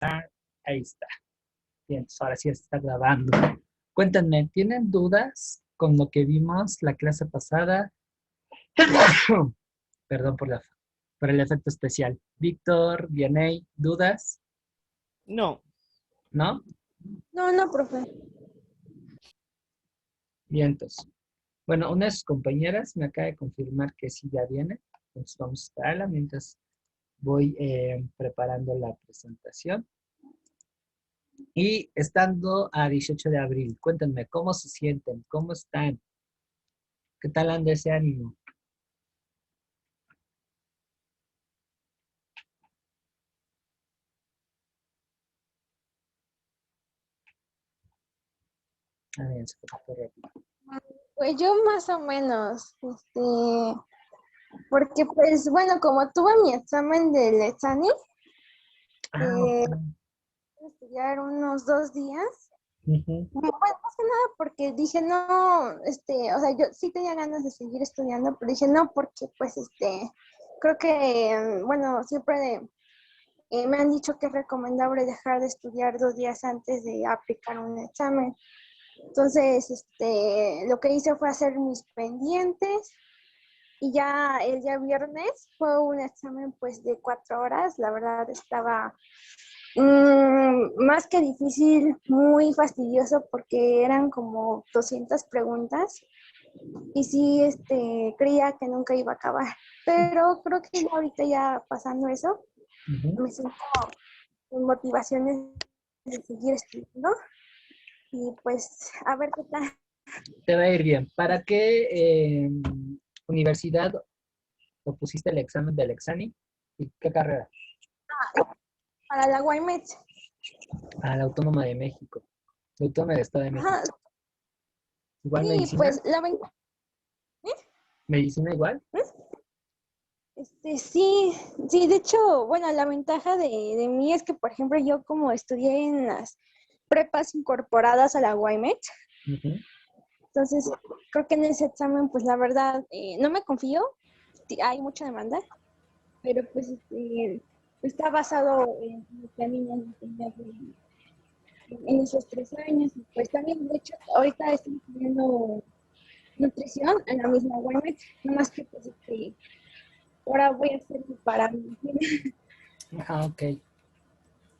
Ah, ahí está. Bien, entonces ahora sí está grabando. Cuéntenme, ¿tienen dudas con lo que vimos la clase pasada? Perdón por el efecto especial. Víctor, Vianey, ¿dudas? No. ¿No? No, no, profe. Bien, entonces. Bueno, una de sus compañeras me acaba de confirmar que sí ya viene. Entonces vamos a esperarla mientras voy preparando la presentación. Y estando a 18 de abril, cuéntenme, ¿cómo se sienten? ¿Cómo están? ¿Qué tal anda ese ánimo? A ver, se fue rápido. Pues yo más o menos, porque pues bueno, como tuve mi examen del examen, Ah, ok. estudiar unos 2 días. Ujú. Bueno, más que nada porque dije no, o sea, yo sí tenía ganas de seguir estudiando, pero dije no, porque pues creo que, bueno, siempre me han dicho que es recomendable dejar de estudiar 2 días antes de aplicar un examen. Entonces, lo que hice fue hacer mis pendientes y ya el día viernes fue un examen pues de 4 horas. La verdad estaba más que difícil, muy fastidioso porque eran como 200 preguntas y sí, creía que nunca iba a acabar. Pero creo que ya ahorita ya pasando eso, Ujú. me siento con motivaciones de seguir estudiando y pues a ver qué tal. Te va a ir bien. ¿Para qué universidad opusiste el examen del Exani? ¿Y qué carrera? Para la UAMED. A la Autónoma de México. La Autónoma del Estado de Ajá, México. ¿Igual sí, medicina? pues la ventaja. ¿Medicina igual? Sí, sí, de hecho, bueno, la ventaja de mí es que, por ejemplo, yo como estudié en las prepas incorporadas a la UAMED, Ujú. entonces creo que en ese examen, pues la verdad, no me confío, hay mucha demanda, pero pues está basado en lo que a mí me han enseñado en esos 3 años, y pues también, de hecho, ahorita estoy estudiando nutrición en la misma UAMED, no más que pues ahora voy a hacer para mí. Ah, ok.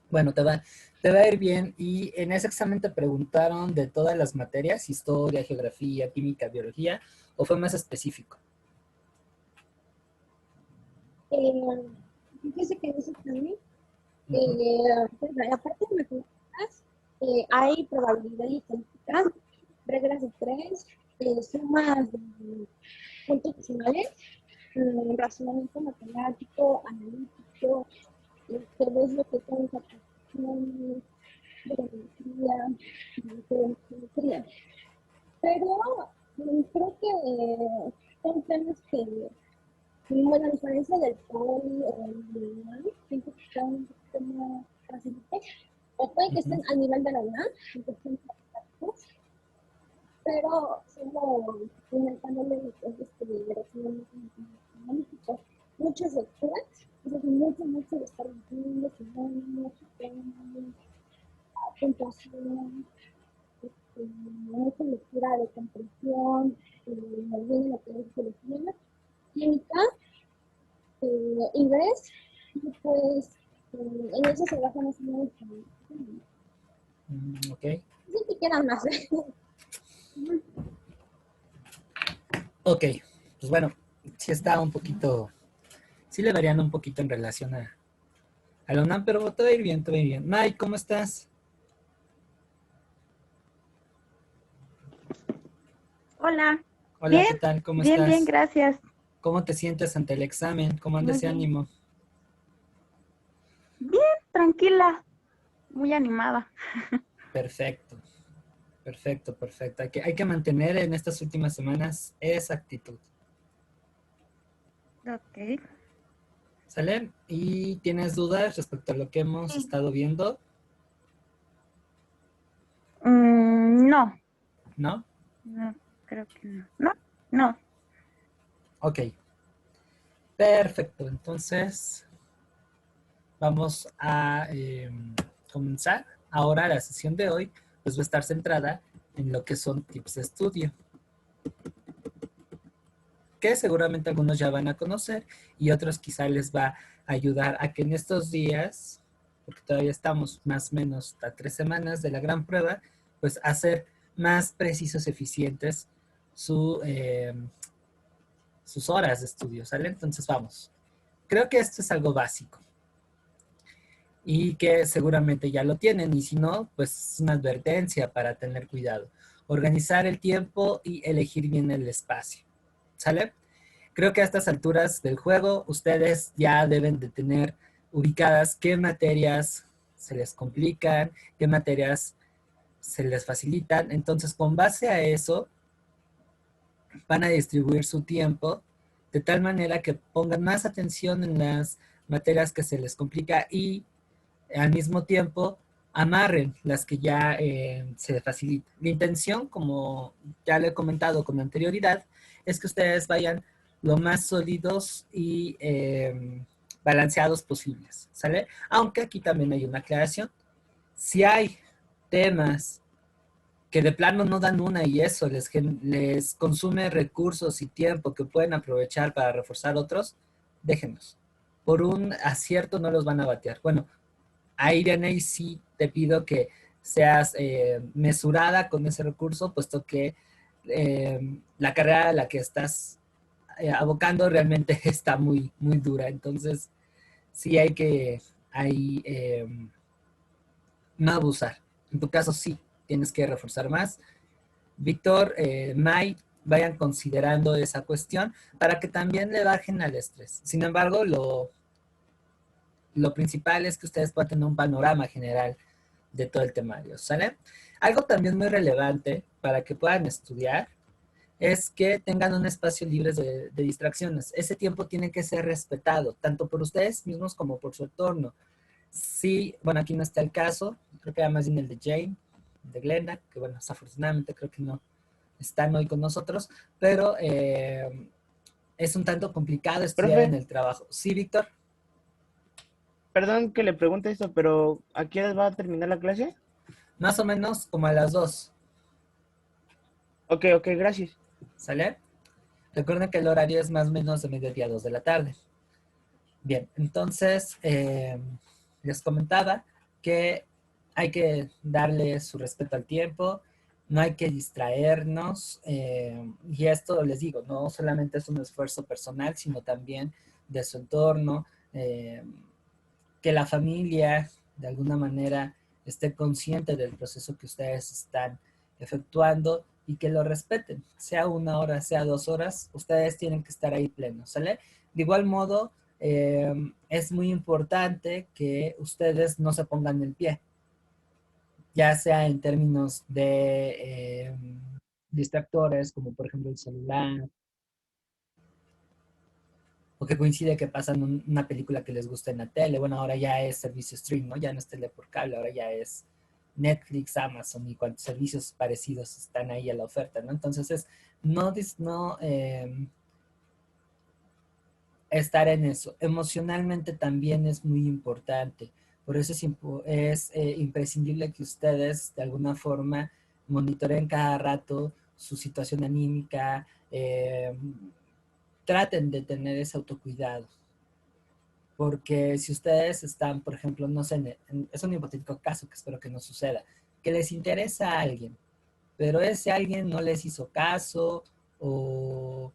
Bueno, te va a ir bien. Y en ese examen te preguntaron de todas las materias, historia, geografía, química, biología, o fue más específico. Fíjese que en ese examen, Ujú. pues, aparte de matemáticas, hay probabilidad y estadística, reglas de tres, sumas de puntos decimales, razonamiento matemático, analítico, ves lo que son aplicaciones, de geometría. Pero creo que son temas que, bueno, a diferencia del poli o del UNAM, siento que están un poquito más facilitos, o puede que Ujú. estén al nivel de la UNAM, en cuestión de matemáticas, pero solo aumentándole lo que es de razonamiento analítico. Muchas lecturas, entonces mucho de estar leyendo, sinónimos, puntuación, mucha lectura de comprensión, nos viene lo que es biología, química, inglés, y pues en eso se basa más o menos. Ok. Sí que quedan más. Ok. Pues bueno, sí está un poquito, sí le varían un poquito en relación a la UNAM, pero te va a ir bien, te va a ir bien. Mike, ¿cómo estás? Hola, Hola, bien, ¿qué tal? ¿Cómo bien, estás? gracias. ¿Cómo te sientes ante el examen? ¿Cómo anda Muy ese bien. ánimo? Bien, tranquila, muy animada. Perfecto, perfecto, perfecto. Hay que mantener en estas últimas semanas esa actitud. Ok. ¿Sale? ¿Y tienes dudas respecto a lo que hemos Sí. estado viendo? No, ¿No? no, creo que no. No, no. Ok, perfecto. Entonces, vamos a comenzar. Ahora la sesión de hoy pues va a estar centrada en lo que son tips de estudio, que seguramente algunos ya van a conocer y otros quizá les va a ayudar a que en estos días, porque todavía estamos más o menos a 3 semanas de la gran prueba, pues hacer más precisos, eficientes sus horas de estudio, ¿sale? Entonces vamos. Creo que esto es algo básico y que seguramente ya lo tienen, y si no, pues es una advertencia para tener cuidado. Organizar el tiempo y elegir bien el espacio, ¿sale? Creo que a estas alturas del juego ustedes ya deben de tener ubicadas qué materias se les complican, qué materias se les facilitan. Entonces, con base a eso, van a distribuir su tiempo de tal manera que pongan más atención en las materias que se les complica y al mismo tiempo amarren las que ya se facilitan. La intención, como ya le he comentado con anterioridad, es que ustedes vayan lo más sólidos y balanceados posibles, ¿sale? Aunque aquí también hay una aclaración. Si hay temas que de plano no dan una y eso les consume recursos y tiempo que pueden aprovechar para reforzar otros, déjenlos. Por un acierto no los van a batear. Bueno, a Irene sí te pido que seas mesurada con ese recurso, puesto que la carrera a la que estás abocando realmente está muy, muy dura. Entonces, sí hay que ahí no abusar. En tu caso, sí, tienes que reforzar más. Víctor, May, vayan considerando esa cuestión para que también le bajen al estrés. Sin embargo, lo principal es que ustedes puedan tener un panorama general de todo el temario, ¿sale? Algo también muy relevante para que puedan estudiar es que tengan un espacio libre de distracciones. Ese tiempo tiene que ser respetado, tanto por ustedes mismos como por su entorno. Sí, bueno, aquí no está el caso, creo que era más bien el de Jane, de Glenda, que bueno, desafortunadamente creo que no están hoy con nosotros, pero es un tanto complicado estudiar en Profe, el trabajo. Sí, Víctor, perdón que le pregunte esto, pero ¿a qué hora va a terminar la clase? más o menos como a las 2, Ok, ok, gracias. ¿sale? Recuerden que el horario es más o menos de mediodía a 2 de la tarde. Bien, entonces les comentaba que hay que darle su respeto al tiempo, no hay que distraernos, y esto les digo, no solamente es un esfuerzo personal, sino también de su entorno, eh, que la familia de alguna manera esté consciente del proceso que ustedes están efectuando y que lo respeten, sea 1 hora, sea 2 horas, ustedes tienen que estar ahí plenos, ¿sale? De igual modo, es muy importante que ustedes no se pongan el pie, ya sea en términos de distractores, como por ejemplo el celular, o que coincide que pasan una película que les gusta en la tele. Bueno, ahora ya es servicio stream, ¿no? Ya no es tele por cable, ahora ya es Netflix, Amazon y cuantos servicios parecidos están ahí a la oferta, ¿no? Entonces es no estar en eso. Emocionalmente también es muy importante. Por eso es imprescindible que ustedes de alguna forma monitoreen cada rato su situación anímica, traten de tener ese autocuidado. Porque si ustedes están, por ejemplo, no sé, es un hipotético caso que espero que no suceda, que les interesa a alguien, pero ese alguien no les hizo caso o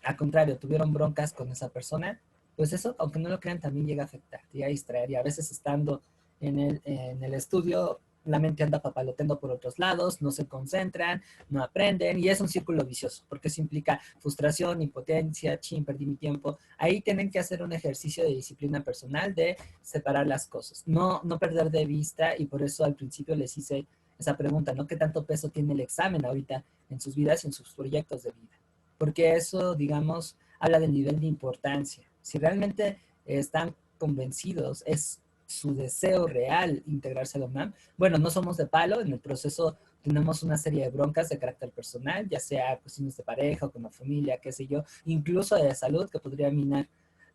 al contrario, tuvieron broncas con esa persona, pues eso, aunque no lo crean, también llega a afectar, llega a distraer y a veces estando en el estudio, la mente anda papaloteando por otros lados, no se concentran, no aprenden y es un círculo vicioso, porque eso implica frustración, impotencia, chin, perdí mi tiempo. Ahí tienen que hacer un ejercicio de disciplina personal, de separar las cosas, no perder de vista, y por eso al principio les hice esa pregunta, ¿no? ¿Qué tanto peso tiene el examen ahorita en sus vidas y en sus proyectos de vida? Porque eso, digamos, habla del nivel de importancia. Si realmente están convencidos, es su deseo real integrarse a la UNAM. Bueno, no somos de palo, en el proceso tenemos una serie de broncas de carácter personal, ya sea cuestiones de pareja o con la familia, qué sé yo, incluso de salud que podría minar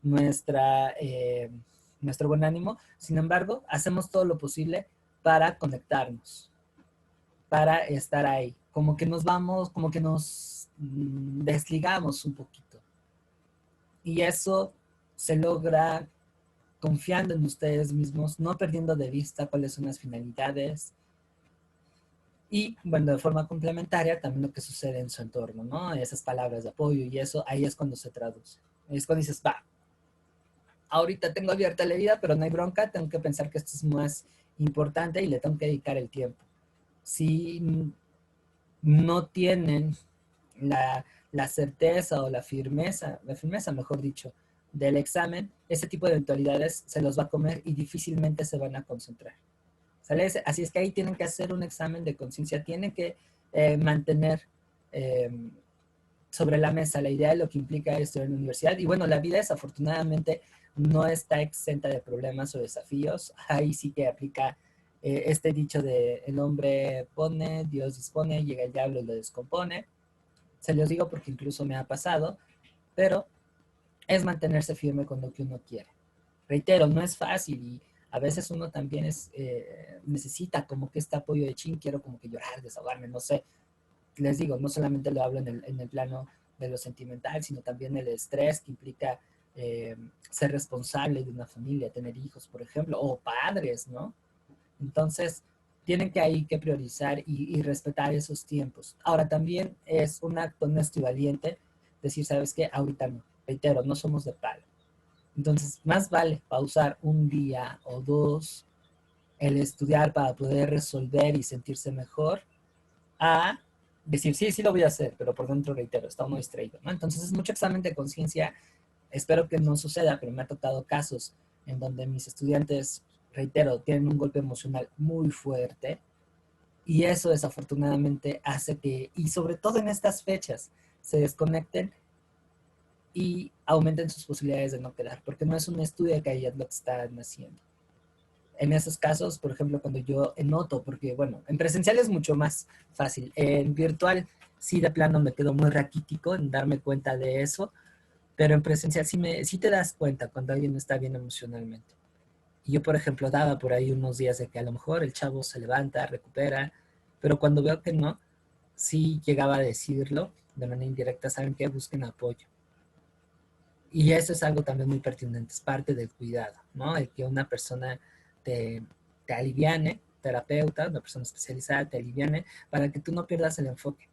nuestra, nuestro buen ánimo. Sin embargo, hacemos todo lo posible para conectarnos, para estar ahí. Como que nos vamos, como que nos desligamos un poquito. Y eso se logra confiando en ustedes mismos, no perdiendo de vista cuáles son las finalidades. Y, bueno, de forma complementaria, también lo que sucede en su entorno, ¿no? Esas palabras de apoyo y eso, ahí es cuando se traduce. Es cuando dices, va, ahorita tengo abierta la herida, pero no hay bronca, tengo que pensar que esto es más importante y le tengo que dedicar el tiempo. Si no tienen la certeza o la firmeza, mejor dicho, del examen, ese tipo de eventualidades se los va a comer y difícilmente se van a concentrar. ¿Sale? Así es que ahí tienen que hacer un examen de conciencia, tienen que mantener sobre la mesa la idea de lo que implica estudiar en la universidad. Y bueno, la vida desafortunadamente no está exenta de problemas o desafíos. Ahí sí que aplica este dicho de el hombre pone, Dios dispone, llega el diablo y lo descompone. Se los digo porque incluso me ha pasado, pero es mantenerse firme con lo que uno quiere. Reitero, no es fácil y a veces uno también necesita como que este apoyo de chin, quiero como que llorar, desahogarme, no sé. Les digo, no solamente lo hablo en el plano de lo sentimental, sino también el estrés que implica ser responsable de una familia, tener hijos, por ejemplo, o padres, ¿no? Entonces, tienen que ahí que priorizar y respetar esos tiempos. Ahora, también es un acto honesto y valiente decir, ¿sabes qué? Ahorita no. Reitero, no somos de palo. Entonces, más vale pausar un día o dos el estudiar para poder resolver y sentirse mejor a decir, sí, sí lo voy a hacer, pero por dentro, reitero, está uno distraído, ¿no? Entonces, es mucho examen de conciencia. Espero que no suceda, pero me ha tocado casos en donde mis estudiantes, reitero, tienen un golpe emocional muy fuerte y eso desafortunadamente hace que, y sobre todo en estas fechas, se desconecten y aumenten sus posibilidades de no quedar, porque no es un estudio de calidad lo que están haciendo. En esos casos, por ejemplo, cuando yo noto, porque bueno, en presencial es mucho más fácil, en virtual sí de plano me quedo muy raquítico en darme cuenta de eso, pero en presencial sí te das cuenta cuando alguien no está bien emocionalmente. Y yo, por ejemplo, daba por ahí unos días de que a lo mejor el chavo se levanta, recupera, pero cuando veo que no, sí llegaba a decirlo de manera indirecta, ¿saben qué? Busquen apoyo. Y eso es algo también muy pertinente, es parte del cuidado, ¿no? El que una persona te aliviane, terapeuta, una persona especializada te aliviane para que tú no pierdas el enfoque,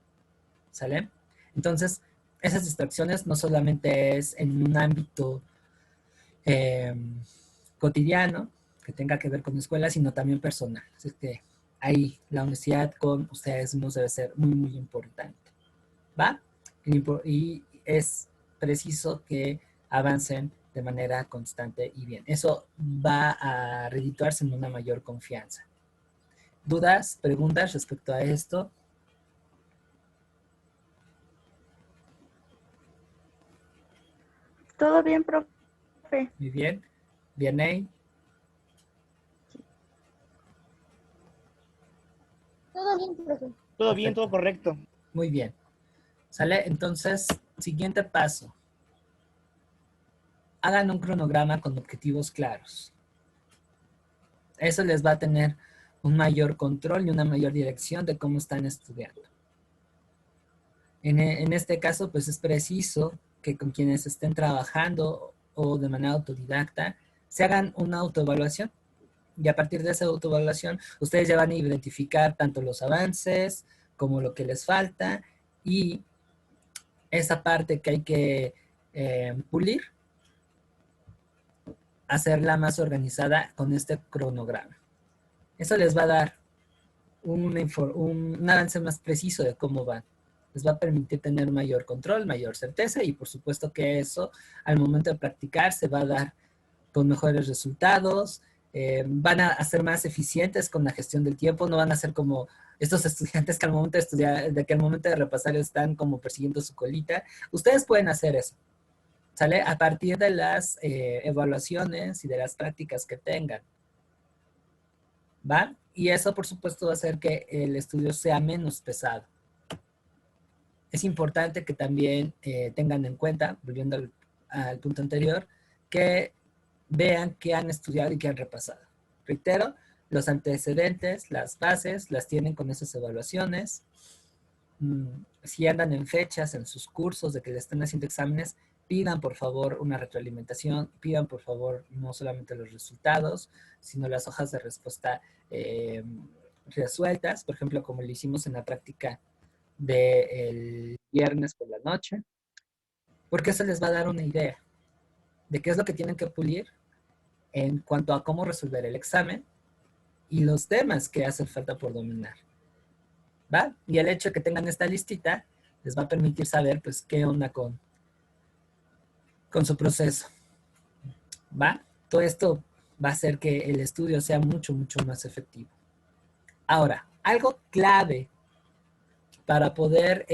¿sale? Entonces, esas distracciones no solamente es en un ámbito eh, cotidiano que tenga que ver con la escuela, sino también personal. Así que ahí la honestidad con ustedes mismos debe ser muy, muy importante, ¿va? Y es preciso que avancen de manera constante y bien. Eso va a redituarse en una mayor confianza. ¿Dudas, preguntas respecto a esto? ¿Todo bien, profe? Muy bien. Bien, Todo bien, profe. Todo bien, perfecto. todo correcto. Muy bien. ¿Sale? Entonces, siguiente paso. Hagan un cronograma con objetivos claros. Eso les va a tener un mayor control y una mayor dirección de cómo están estudiando. En este caso, pues es preciso que con quienes estén trabajando o de manera autodidacta, se hagan una autoevaluación. Y a partir de esa autoevaluación, ustedes ya van a identificar tanto los avances como lo que les falta y esa parte que hay que pulir, hacerla más organizada con este cronograma. Eso les va a dar un avance más preciso de cómo van. Les va a permitir tener mayor control, mayor certeza y por supuesto que eso al momento de practicar se va a dar con mejores resultados, van a ser más eficientes con la gestión del tiempo, no van a ser como estos estudiantes que al momento de estudiar, de que al momento de repasar están como persiguiendo su colita. Ustedes pueden hacer eso, ¿sale? A partir de las evaluaciones y de las prácticas que tengan, ¿va? Y eso, por supuesto, va a hacer que el estudio sea menos pesado. Es importante que también tengan en cuenta, volviendo al punto anterior, que vean qué han estudiado y qué han repasado. Reitero, los antecedentes, las bases, las tienen con esas evaluaciones. Si andan en fechas en sus cursos de que le están haciendo exámenes, pidan por favor una retroalimentación, pidan por favor no solamente los resultados, sino las hojas de respuesta resueltas, por ejemplo, como lo hicimos en la práctica del viernes por la noche, porque eso les va a dar una idea de qué es lo que tienen que pulir en cuanto a cómo resolver el examen y los temas que hacen falta por dominar. ¿Va? Y el hecho de que tengan esta listita les va a permitir saber, pues, qué onda con su proceso. ¿Va? Todo esto va a hacer que el estudio sea mucho, mucho más efectivo. Ahora, algo clave para poder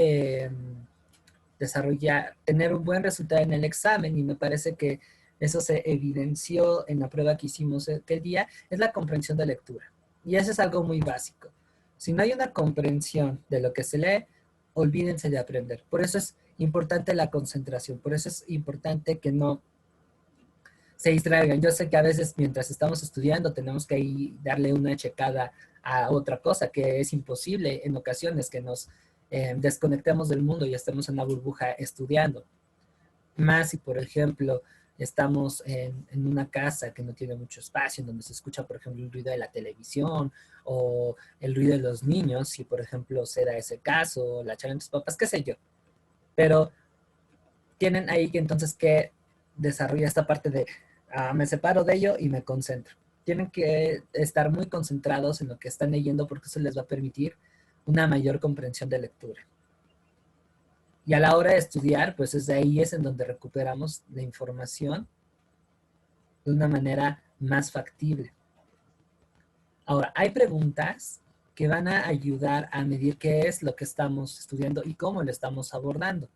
desarrollar, tener un buen resultado en el examen, y me parece que eso se evidenció en la prueba que hicimos aquel día, es la comprensión de lectura. Y eso es algo muy básico. Si no hay una comprensión de lo que se lee, olvídense de aprender. Por eso es importante la concentración, por eso es importante que no se distraigan. Yo sé que a veces mientras estamos estudiando tenemos que ir darle una checada a otra cosa, que es imposible en ocasiones que nos desconectemos del mundo y estemos en una burbuja estudiando. Más si, por ejemplo, estamos en una casa que no tiene mucho espacio, en donde se escucha, por ejemplo, el ruido de la televisión o el ruido de los niños, si, por ejemplo, se da ese caso, la charla entre tus papás, qué sé yo. Pero tienen ahí que entonces que desarrollar esta parte de me separo de ello y me concentro. Tienen que estar muy concentrados en lo que están leyendo porque eso les va a permitir una mayor comprensión de lectura. Y a la hora de estudiar, pues es de ahí es en donde recuperamos la información de una manera más factible. Ahora, hay preguntas que van a ayudar a medir qué es lo que estamos estudiando y cómo lo estamos abordando.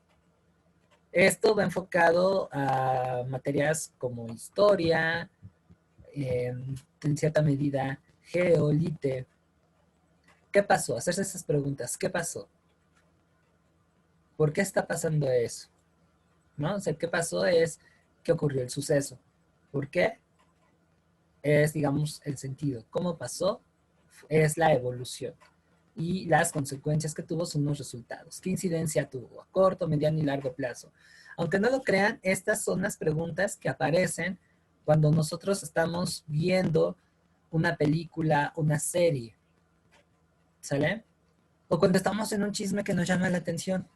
Esto va enfocado a materias como historia, en cierta medida geo, lite. ¿Qué pasó? Hacerse esas preguntas. ¿Qué pasó? ¿Por qué está pasando eso? ¿No? O sea, ¿qué pasó? Es qué ocurrió el suceso. ¿Por qué? Es, digamos, el sentido. ¿Cómo pasó? Es la evolución. Y las consecuencias que tuvo son los resultados. ¿Qué incidencia tuvo? A corto, mediano y largo plazo. Aunque no lo crean, estas son las preguntas que aparecen cuando nosotros estamos viendo una película, una serie. ¿Sale? O cuando estamos en un chisme que nos llama la atención.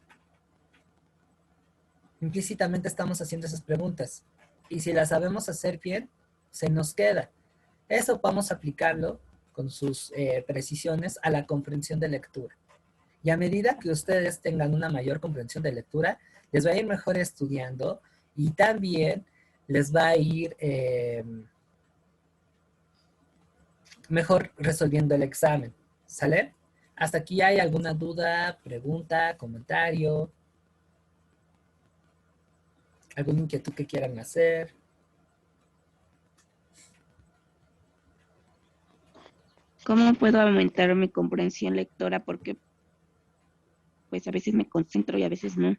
Implícitamente estamos haciendo esas preguntas. Y si las sabemos hacer bien, se nos queda. Eso vamos a aplicarlo con sus precisiones a la comprensión de lectura. Y a medida que ustedes tengan una mayor comprensión de lectura, les va a ir mejor estudiando y también les va a ir mejor resolviendo el examen. ¿Sale? ¿Hasta aquí hay alguna duda, pregunta, comentario? ¿Alguna inquietud que quieran hacer? ¿Cómo puedo aumentar mi comprensión lectora? Porque pues a veces me concentro y a veces no.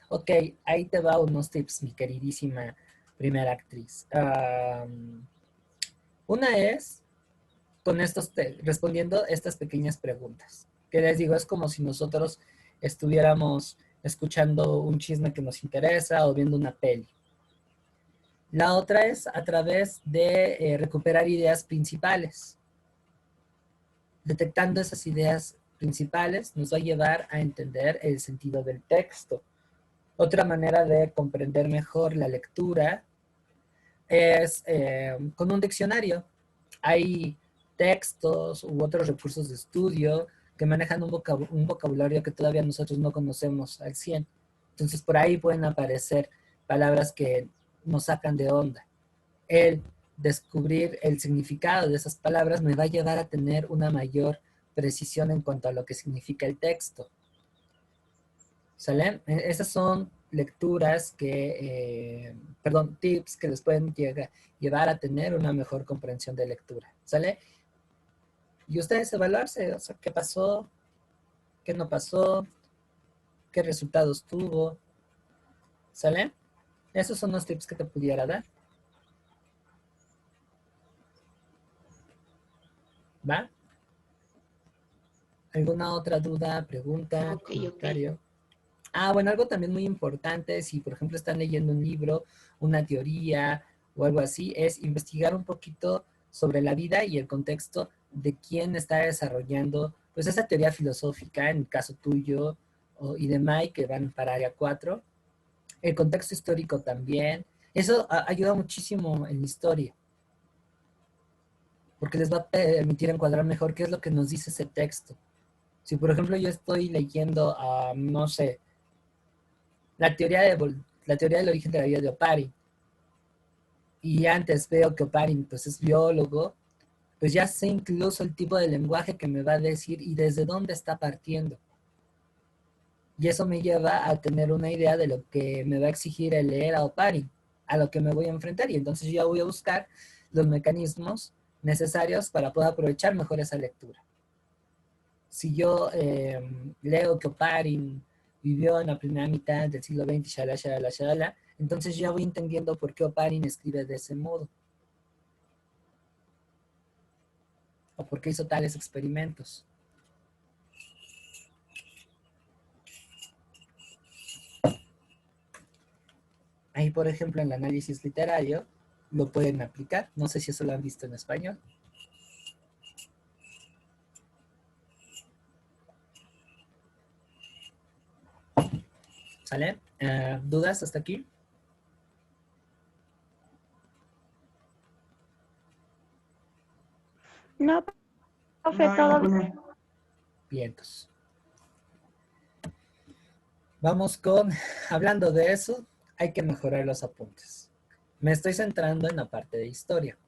Ok, ahí te va unos tips, mi queridísima primera actriz. Una es con respondiendo estas pequeñas preguntas. Que les digo, es como si nosotros estuviéramos escuchando un chisme que nos interesa o viendo una peli. La otra es a través de recuperar ideas principales. Detectando esas ideas principales nos va a llevar a entender el sentido del texto. Otra manera de comprender mejor la lectura es con un diccionario. Hay textos u otros recursos de estudio que manejan un vocabulario que todavía nosotros no conocemos al 100. Entonces, por ahí pueden aparecer palabras que nos sacan de onda. El descubrir el significado de esas palabras me va a llevar a tener una mayor precisión en cuanto a lo que significa el texto. ¿Sale? Esas son lecturas tips que les pueden llevar a tener una mejor comprensión de lectura. ¿Sale? Y ustedes evaluarse, o sea, qué pasó, qué no pasó, qué resultados tuvo. ¿Sale? Esos son los tips que te pudiera dar. ¿Va? ¿Alguna otra duda, pregunta, Ok, ok. comentario? Ah, bueno, algo también muy importante, si por ejemplo están leyendo un libro, una teoría o algo así, es investigar un poquito sobre la vida y el contexto de quién está desarrollando pues esa teoría filosófica, en el caso tuyo y de Mike, que van para área 4, el contexto histórico también. Eso ayuda muchísimo en la historia, porque les va a permitir encuadrar mejor qué es lo que nos dice ese texto. Si por ejemplo yo estoy leyendo, no sé, la teoría del origen de la vida de Oparin, y antes veo que Oparin pues, es biólogo, pues ya sé incluso el tipo de lenguaje que me va a decir y desde dónde está partiendo. Y eso me lleva a tener una idea de lo que me va a exigir el leer a Oparin, a lo que me voy a enfrentar. Y entonces yo ya voy a buscar los mecanismos necesarios para poder aprovechar mejor esa lectura. Si yo leo que Oparin vivió en la primera mitad del siglo XX, shalala, shalala, shalala, entonces ya voy entendiendo por qué Oparin escribe de ese modo, o por qué hizo tales experimentos. Ahí, por ejemplo, en el análisis literario, lo pueden aplicar. No sé si eso lo han visto en español. ¿Sale? ¿Dudas hasta aquí? No, profe, todo bien. Vientos. Vamos con, hablando de eso, hay que mejorar los apuntes. Me estoy centrando en la parte de historia.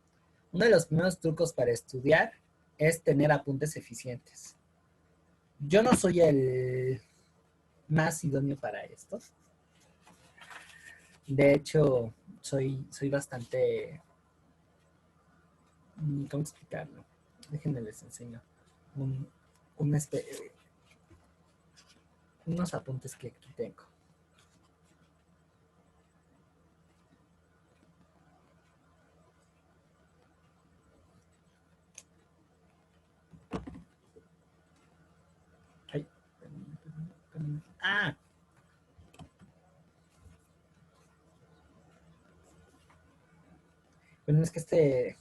Uno de los primeros trucos para estudiar es tener apuntes eficientes. Yo no soy el más idóneo para esto. De hecho, soy bastante... ¿Cómo explicarlo? Déjenme les enseño. Un, un unos apuntes que aquí tengo. Ay. Ah. Bueno, es que este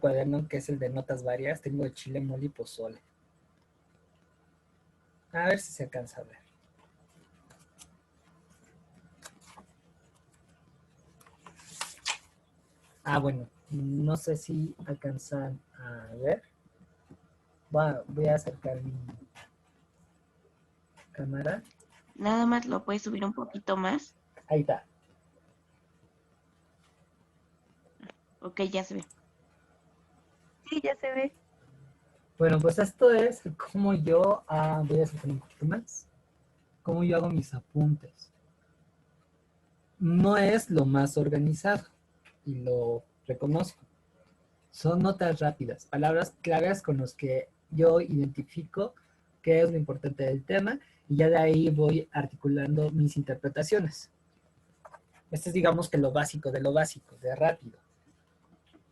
cuaderno, que es el de notas varias, tengo de chile, mole y pozole. A ver si se alcanza a ver. Ah, bueno, no sé si alcanzan a ver. Voy a acercar mi cámara. Nada más lo puedes subir un poquito más. Ahí está. Ok, ya se ve. Sí, ya se ve. Bueno, pues esto es cómo yo, voy a acercar un poquito más, cómo yo hago mis apuntes. No es lo más organizado y lo reconozco. Son notas rápidas, palabras claves con las que yo identifico qué es lo importante del tema y ya de ahí voy articulando mis interpretaciones. Este es, digamos, que lo básico de lo básico, de rápido.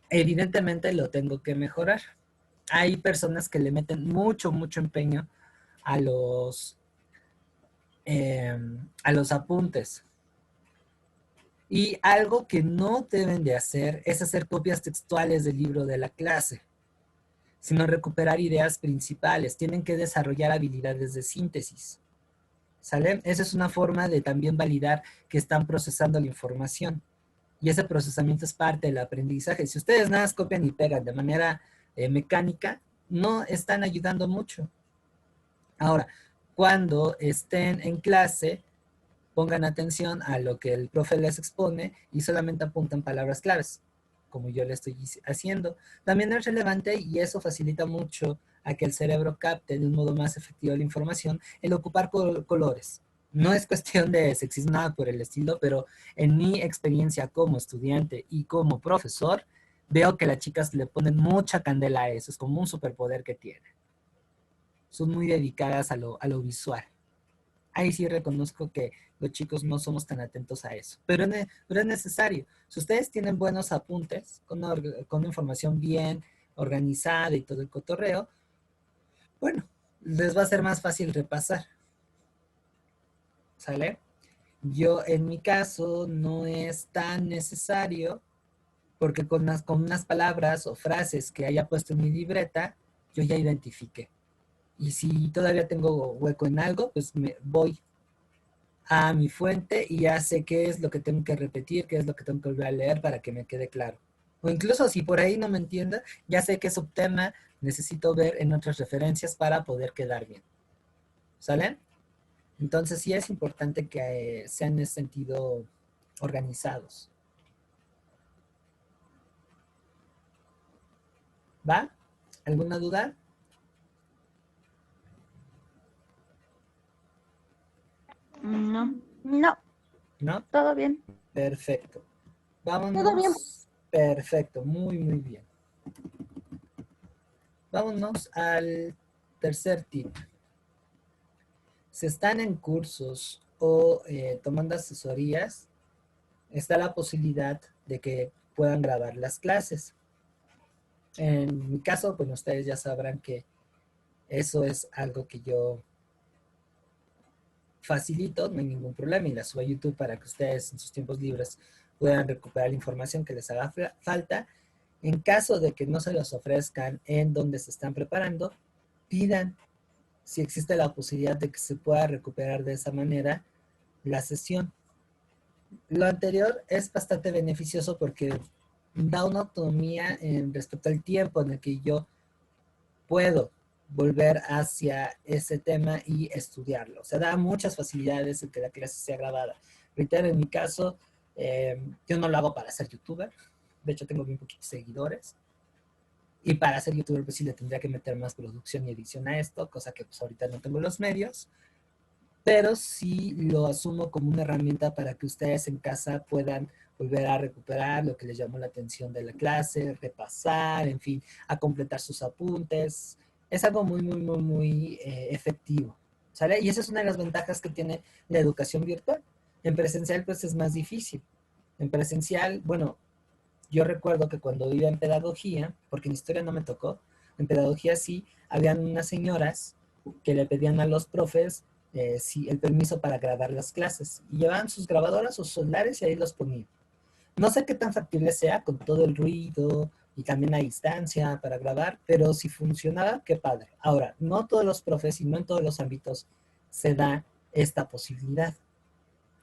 Evidentemente lo tengo que mejorar. Hay personas que le meten mucho, mucho empeño a los apuntes. Y algo que no deben de hacer es hacer copias textuales del libro de la clase, sino recuperar ideas principales. Tienen que desarrollar habilidades de síntesis. ¿Sale? Esa es una forma de también validar que están procesando la información. Y ese procesamiento es parte del aprendizaje. Si ustedes nada más copian y pegan de manera mecánica, no están ayudando mucho. Ahora, cuando estén en clase, pongan atención a lo que el profe les expone y solamente apuntan palabras claves, como yo le estoy haciendo. También es relevante y eso facilita mucho a que el cerebro capte de un modo más efectivo la información, el ocupar colores. No es cuestión de sexismo nada por el estilo, pero en mi experiencia como estudiante y como profesor, veo que las chicas le ponen mucha candela a eso, es como un superpoder que tienen. Son muy dedicadas a lo visual. Ahí sí reconozco que los chicos no somos tan atentos a eso, pero es necesario. Si ustedes tienen buenos apuntes, con información bien organizada y todo el cotorreo, bueno, les va a ser más fácil repasar. ¿Sale? Yo, en mi caso, no es tan necesario porque con unas palabras o frases que haya puesto en mi libreta, yo ya identifiqué. Y si todavía tengo hueco en algo, pues me voy a mi fuente y ya sé qué es lo que tengo que repetir, qué es lo que tengo que volver a leer para que me quede claro. O incluso si por ahí no me entiendo, ya sé qué subtema necesito ver en otras referencias para poder quedar bien. ¿Sale? Entonces sí es importante que sean en ese sentido organizados. ¿Va? ¿Alguna duda? No. No, ¿No? todo bien. Perfecto. Todo bien. Vámonos. Perfecto, muy, muy bien. Vámonos al tercer tip. Si están en cursos o tomando asesorías, está la posibilidad de que puedan grabar las clases. En mi caso, pues ustedes ya sabrán que eso es algo que yo facilito, no hay ningún problema, y la subo a YouTube para que ustedes en sus tiempos libres puedan recuperar la información que les haga falta. En caso de que no se los ofrezcan en donde se están preparando, pidan si existe la posibilidad de que se pueda recuperar de esa manera la sesión. Lo anterior es bastante beneficioso porque da una autonomía en respecto al tiempo en el que yo puedo volver hacia ese tema y estudiarlo. O sea, da muchas facilidades en que la clase sea grabada. Reitero, en mi caso, yo no lo hago para ser youtuber. De hecho, tengo bien poquitos seguidores. Y para ser youtuber, pues sí le tendría que meter más producción y edición a esto, cosa que pues ahorita no tengo los medios. Pero sí lo asumo como una herramienta para que ustedes en casa puedan volver a recuperar lo que les llamó la atención de la clase, repasar, en fin, a completar sus apuntes. Es algo muy, muy, muy, muy efectivo. ¿Sale? Y esa es una de las ventajas que tiene la educación virtual. En presencial, pues es más difícil. En presencial, bueno, yo recuerdo que cuando vivía en pedagogía, porque en historia no me tocó, en pedagogía sí, habían unas señoras que le pedían a los profes si el permiso para grabar las clases. Y llevaban sus grabadoras, sus celulares y ahí los ponían. No sé qué tan factible sea con todo el ruido y también a distancia para grabar, pero si funcionaba, qué padre. Ahora, no todos los profes y no en todos los ámbitos se da esta posibilidad.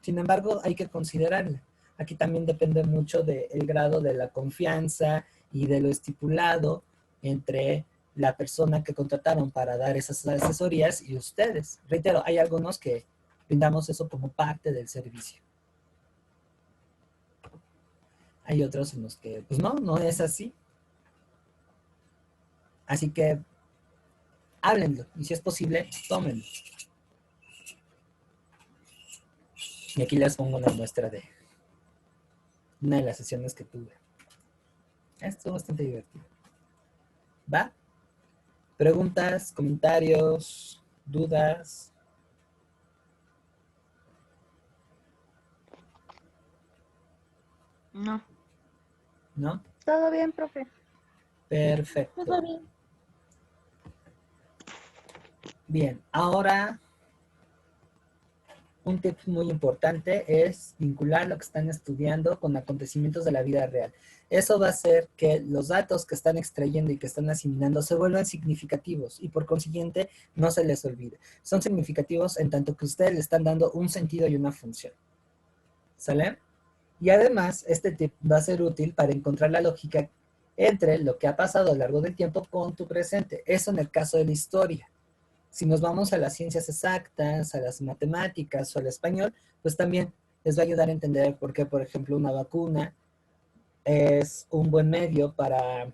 Sin embargo, hay que considerarla. Aquí también depende mucho del grado de la confianza y de lo estipulado entre la persona que contrataron para dar esas asesorías y ustedes. Reitero, hay algunos que brindamos eso como parte del servicio. Hay otros en los que, pues no, no es así. Así que háblenlo y si es posible, tómenlo. Y aquí les pongo una muestra de una de las sesiones que tuve. Estuvo bastante divertido. ¿Va? Preguntas, comentarios, dudas. No. ¿No? Todo bien, profe. Perfecto. Todo bien. Bien, ahora un tip muy importante es vincular lo que están estudiando con acontecimientos de la vida real. Eso va a hacer que los datos que están extrayendo y que están asimilando se vuelvan significativos y por consiguiente no se les olvide. Son significativos en tanto que ustedes le están dando un sentido y una función. ¿Sale? Y además, este tip va a ser útil para encontrar la lógica entre lo que ha pasado a lo largo del tiempo con tu presente. Eso en el caso de la historia. Si nos vamos a las ciencias exactas, a las matemáticas o al español, pues también les va a ayudar a entender por qué, por ejemplo, una vacuna es un buen medio para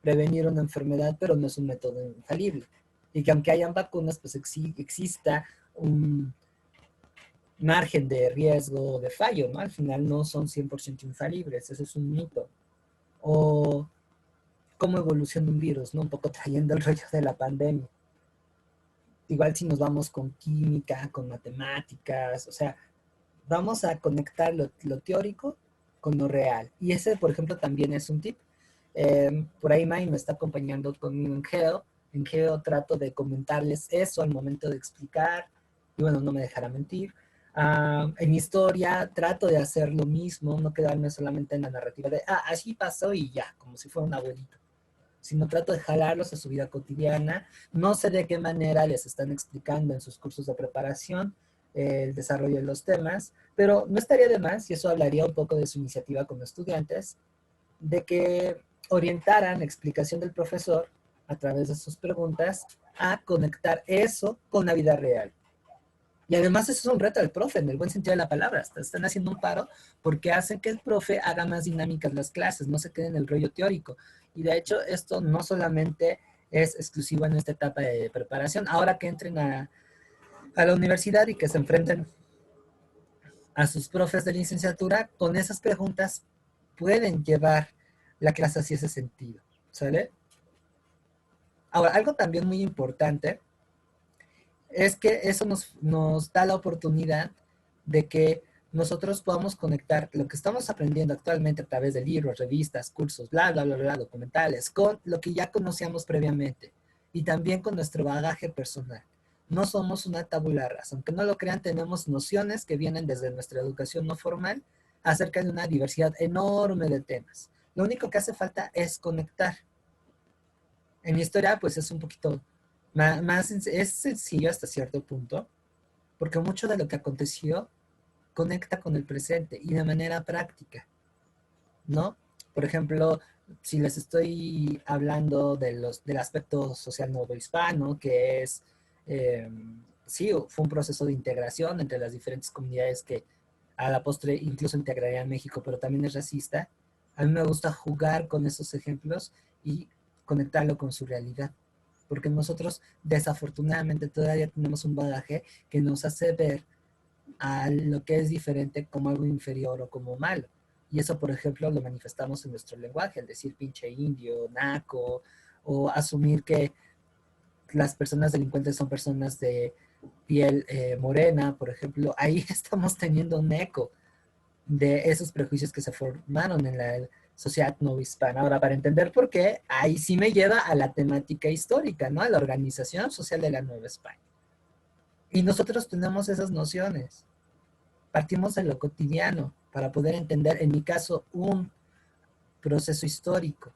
prevenir una enfermedad, pero no es un método infalible. Y que aunque hayan vacunas, pues exista un margen de riesgo de fallo, ¿no? Al final no son 100% infalibles, eso es un mito. O cómo evoluciona un virus, ¿no? Un poco trayendo el rollo de la pandemia. Igual si nos vamos con química, con matemáticas, o sea, vamos a conectar lo teórico con lo real. Y ese, por ejemplo, también es un tip. Por ahí May me está acompañando conmigo en Geo. En Geo trato de comentarles eso al momento de explicar, y bueno, no me dejará mentir. En historia trato de hacer lo mismo, no quedarme solamente en la narrativa de, así pasó y ya, como si fuera un abuelito, sino trato de jalarlos a su vida cotidiana. No sé de qué manera les están explicando en sus cursos de preparación el desarrollo de los temas, pero no estaría de más, y eso hablaría un poco de su iniciativa con estudiantes, de que orientaran la explicación del profesor a través de sus preguntas a conectar eso con la vida real. Y además eso es un reto del profe, en el buen sentido de la palabra. Están haciendo un paro porque hacen que el profe haga más dinámicas las clases, no se quede en el rollo teórico. Y de hecho esto no solamente es exclusivo en esta etapa de preparación. Ahora que entren a la universidad y que se enfrenten a sus profes de licenciatura, con esas preguntas pueden llevar la clase hacia ese sentido, ¿sale? Ahora, algo también muy importante es que eso nos da la oportunidad de que nosotros podamos conectar lo que estamos aprendiendo actualmente a través de libros, revistas, cursos, bla, bla, bla, bla, documentales, con lo que ya conocíamos previamente y también con nuestro bagaje personal. No somos una tabula rasa. Aunque no lo crean, tenemos nociones que vienen desde nuestra educación no formal acerca de una diversidad enorme de temas. Lo único que hace falta es conectar. En mi historia, pues es un poquito más es sencillo hasta cierto punto, porque mucho de lo que aconteció conecta con el presente y de manera práctica, ¿no? Por ejemplo, si les estoy hablando del aspecto social novohispano, que es, eh, sí, fue un proceso de integración entre las diferentes comunidades que a la postre incluso integraría a México, pero también es racista. A mí me gusta jugar con esos ejemplos y conectarlo con su realidad, porque nosotros desafortunadamente todavía tenemos un bagaje que nos hace ver a lo que es diferente como algo inferior o como malo. Y eso, por ejemplo, lo manifestamos en nuestro lenguaje, al decir pinche indio, naco, o asumir que las personas delincuentes son personas de piel morena, por ejemplo. Ahí estamos teniendo un eco de esos prejuicios que se formaron en la sociedad no hispana. Ahora, para entender por qué, ahí sí me lleva a la temática histórica, ¿no? A la organización social de la Nueva España. Y nosotros tenemos esas nociones. Partimos de lo cotidiano para poder entender, en mi caso, un proceso histórico.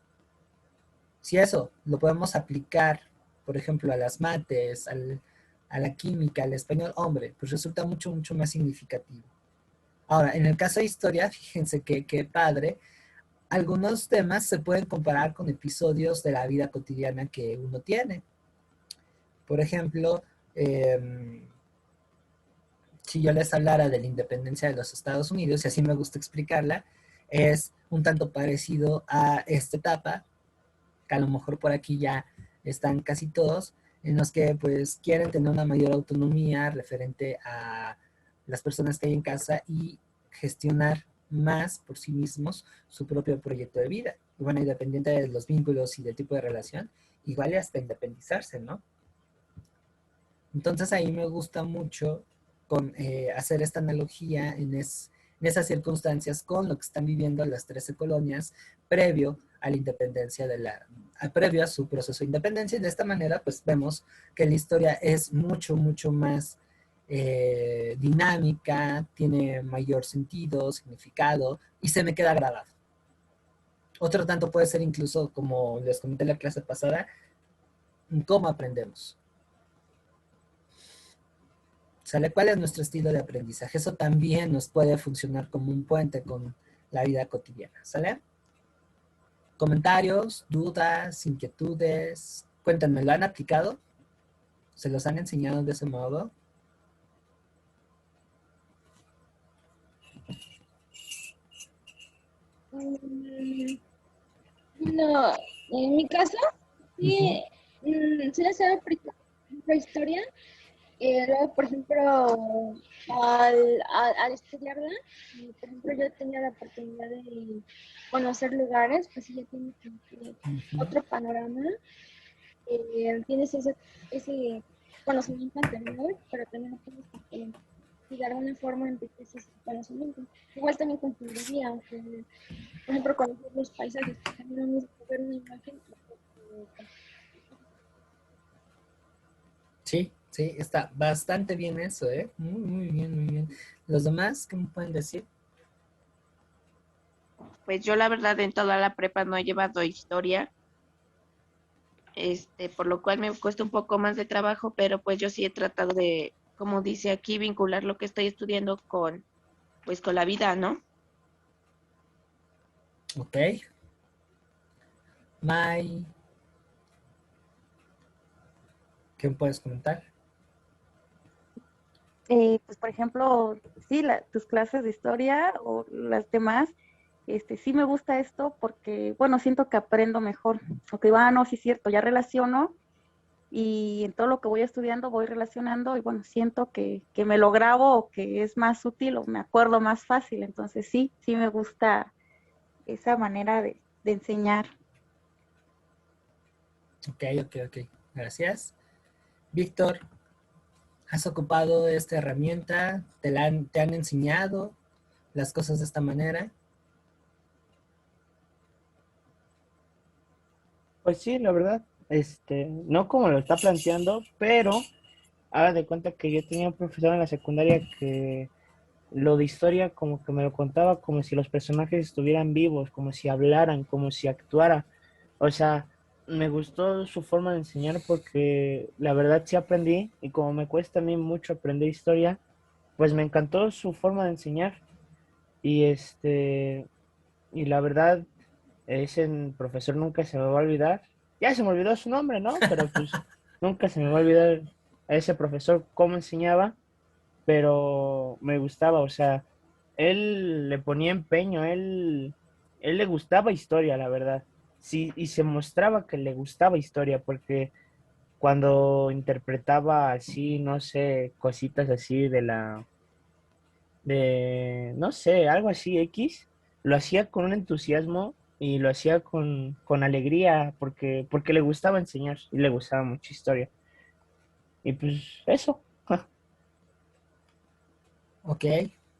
Si eso lo podemos aplicar, por ejemplo, a las mates, a la química, al español, hombre, pues resulta mucho, mucho más significativo. Ahora, en el caso de historia, fíjense que padre, algunos temas se pueden comparar con episodios de la vida cotidiana que uno tiene. Por ejemplo, si yo les hablara de la independencia de los Estados Unidos, y así me gusta explicarla, es un tanto parecido a esta etapa, que a lo mejor por aquí ya están casi todos, en los que pues quieren tener una mayor autonomía referente a las personas que hay en casa y gestionar más por sí mismos su propio proyecto de vida. Y bueno, independiente de los vínculos y del tipo de relación, igual hasta independizarse, ¿no? Entonces ahí me gusta mucho hacer esta analogía en esas circunstancias con lo que están viviendo las 13 colonias previo a la independencia previo a su proceso de independencia. Y de esta manera pues vemos que la historia es mucho, mucho más dinámica, tiene mayor sentido, significado y se me queda grabado. Otro tanto puede ser incluso, como les comenté en la clase pasada, cómo aprendemos. ¿Sale? ¿Cuál es nuestro estilo de aprendizaje? Eso también nos puede funcionar como un puente con la vida cotidiana. ¿Sale? Comentarios, dudas, inquietudes. Cuéntenme, ¿lo han aplicado? ¿Se los han enseñado de ese modo? No, en mi caso, sí, sí les he prehistoria. Luego, por ejemplo, al estudiarla, por ejemplo, yo tenía la oportunidad de conocer lugares, pues sí, ya tienes otro panorama, tienes ese conocimiento anterior, pero también lo tienes que y de alguna forma enriquece su conocimiento. Igual también contribuiría, aunque, por ejemplo, conocer los paisajes, porque a mí no me gusta ver una imagen. Sí, sí, está bastante bien eso, ¿eh? Muy, muy bien, muy bien. ¿Los demás qué me pueden decir? Pues yo la verdad en toda la prepa no he llevado historia, por lo cual me cuesta un poco más de trabajo, pero pues yo sí he tratado de, como dice aquí, vincular lo que estoy estudiando con, pues con la vida, ¿no? Ok. Mai, ¿qué me puedes comentar? Pues por ejemplo, sí, tus clases de historia o las demás, sí me gusta esto porque, bueno, siento que aprendo mejor. O que, no, sí es cierto, ya relaciono y en todo lo que voy estudiando voy relacionando y bueno, siento que me lo grabo o que es más útil o me acuerdo más fácil. Entonces sí, sí me gusta esa manera de enseñar. Ok, ok, ok. Gracias. Víctor, ¿has ocupado esta herramienta? ¿Te han enseñado las cosas de esta manera? Pues sí, la verdad, no como lo está planteando, pero haga de cuenta que yo tenía un profesor en la secundaria que lo de historia como que me lo contaba como si los personajes estuvieran vivos, como si hablaran, como si actuara. O sea, me gustó su forma de enseñar porque la verdad sí aprendí y como me cuesta a mí mucho aprender historia, pues me encantó su forma de enseñar y y la verdad ese profesor nunca se me va a olvidar. Ya se me olvidó su nombre, ¿no? Pero pues nunca se me va a olvidar a ese profesor cómo enseñaba, pero me gustaba, o sea, él le ponía empeño, él le gustaba historia, la verdad. Sí, y se mostraba que le gustaba historia, porque cuando interpretaba así, no sé, cositas así no sé, algo así X, lo hacía con un entusiasmo y lo hacía con alegría, porque le gustaba enseñar y le gustaba mucha historia. Y pues eso. Ok,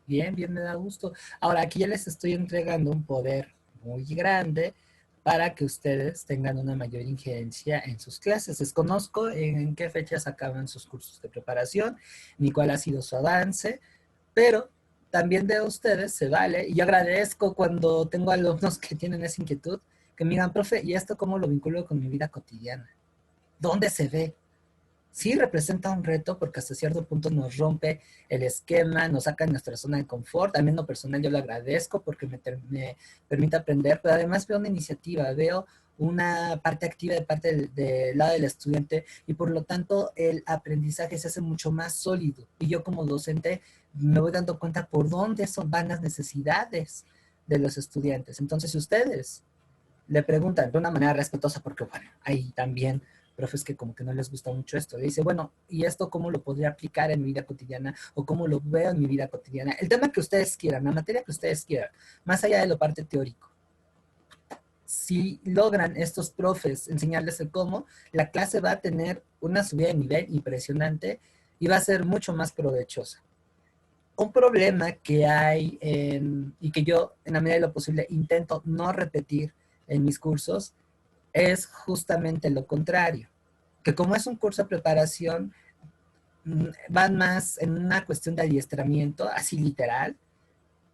bien, bien, me da gusto. Ahora, aquí ya les estoy entregando un poder muy grande para que ustedes tengan una mayor injerencia en sus clases. Desconozco en qué fechas acaban sus cursos de preparación, ni cuál ha sido su avance, pero también de ustedes se vale, y yo agradezco cuando tengo alumnos que tienen esa inquietud, que me digan, profe, ¿y esto cómo lo vinculo con mi vida cotidiana? ¿Dónde se ve? Sí representa un reto porque hasta cierto punto nos rompe el esquema, nos saca de nuestra zona de confort. A mí en lo personal yo lo agradezco porque me permite aprender, pero además veo una iniciativa, veo una parte activa de parte del lado del estudiante y por lo tanto el aprendizaje se hace mucho más sólido. Y yo como docente me voy dando cuenta por dónde van las necesidades de los estudiantes. Entonces, si ustedes le preguntan de una manera respetuosa, porque bueno, hay también profes que como que no les gusta mucho esto. Le dice, bueno, ¿y esto cómo lo podría aplicar en mi vida cotidiana? ¿O cómo lo veo en mi vida cotidiana? El tema que ustedes quieran, la materia que ustedes quieran, más allá de lo parte teórico. Si logran estos profes enseñarles el cómo, la clase va a tener una subida de nivel impresionante y va a ser mucho más provechosa. Un problema que hay y que yo en la medida de lo posible intento no repetir en mis cursos es justamente lo contrario, que como es un curso de preparación, van más en una cuestión de adiestramiento, así literal,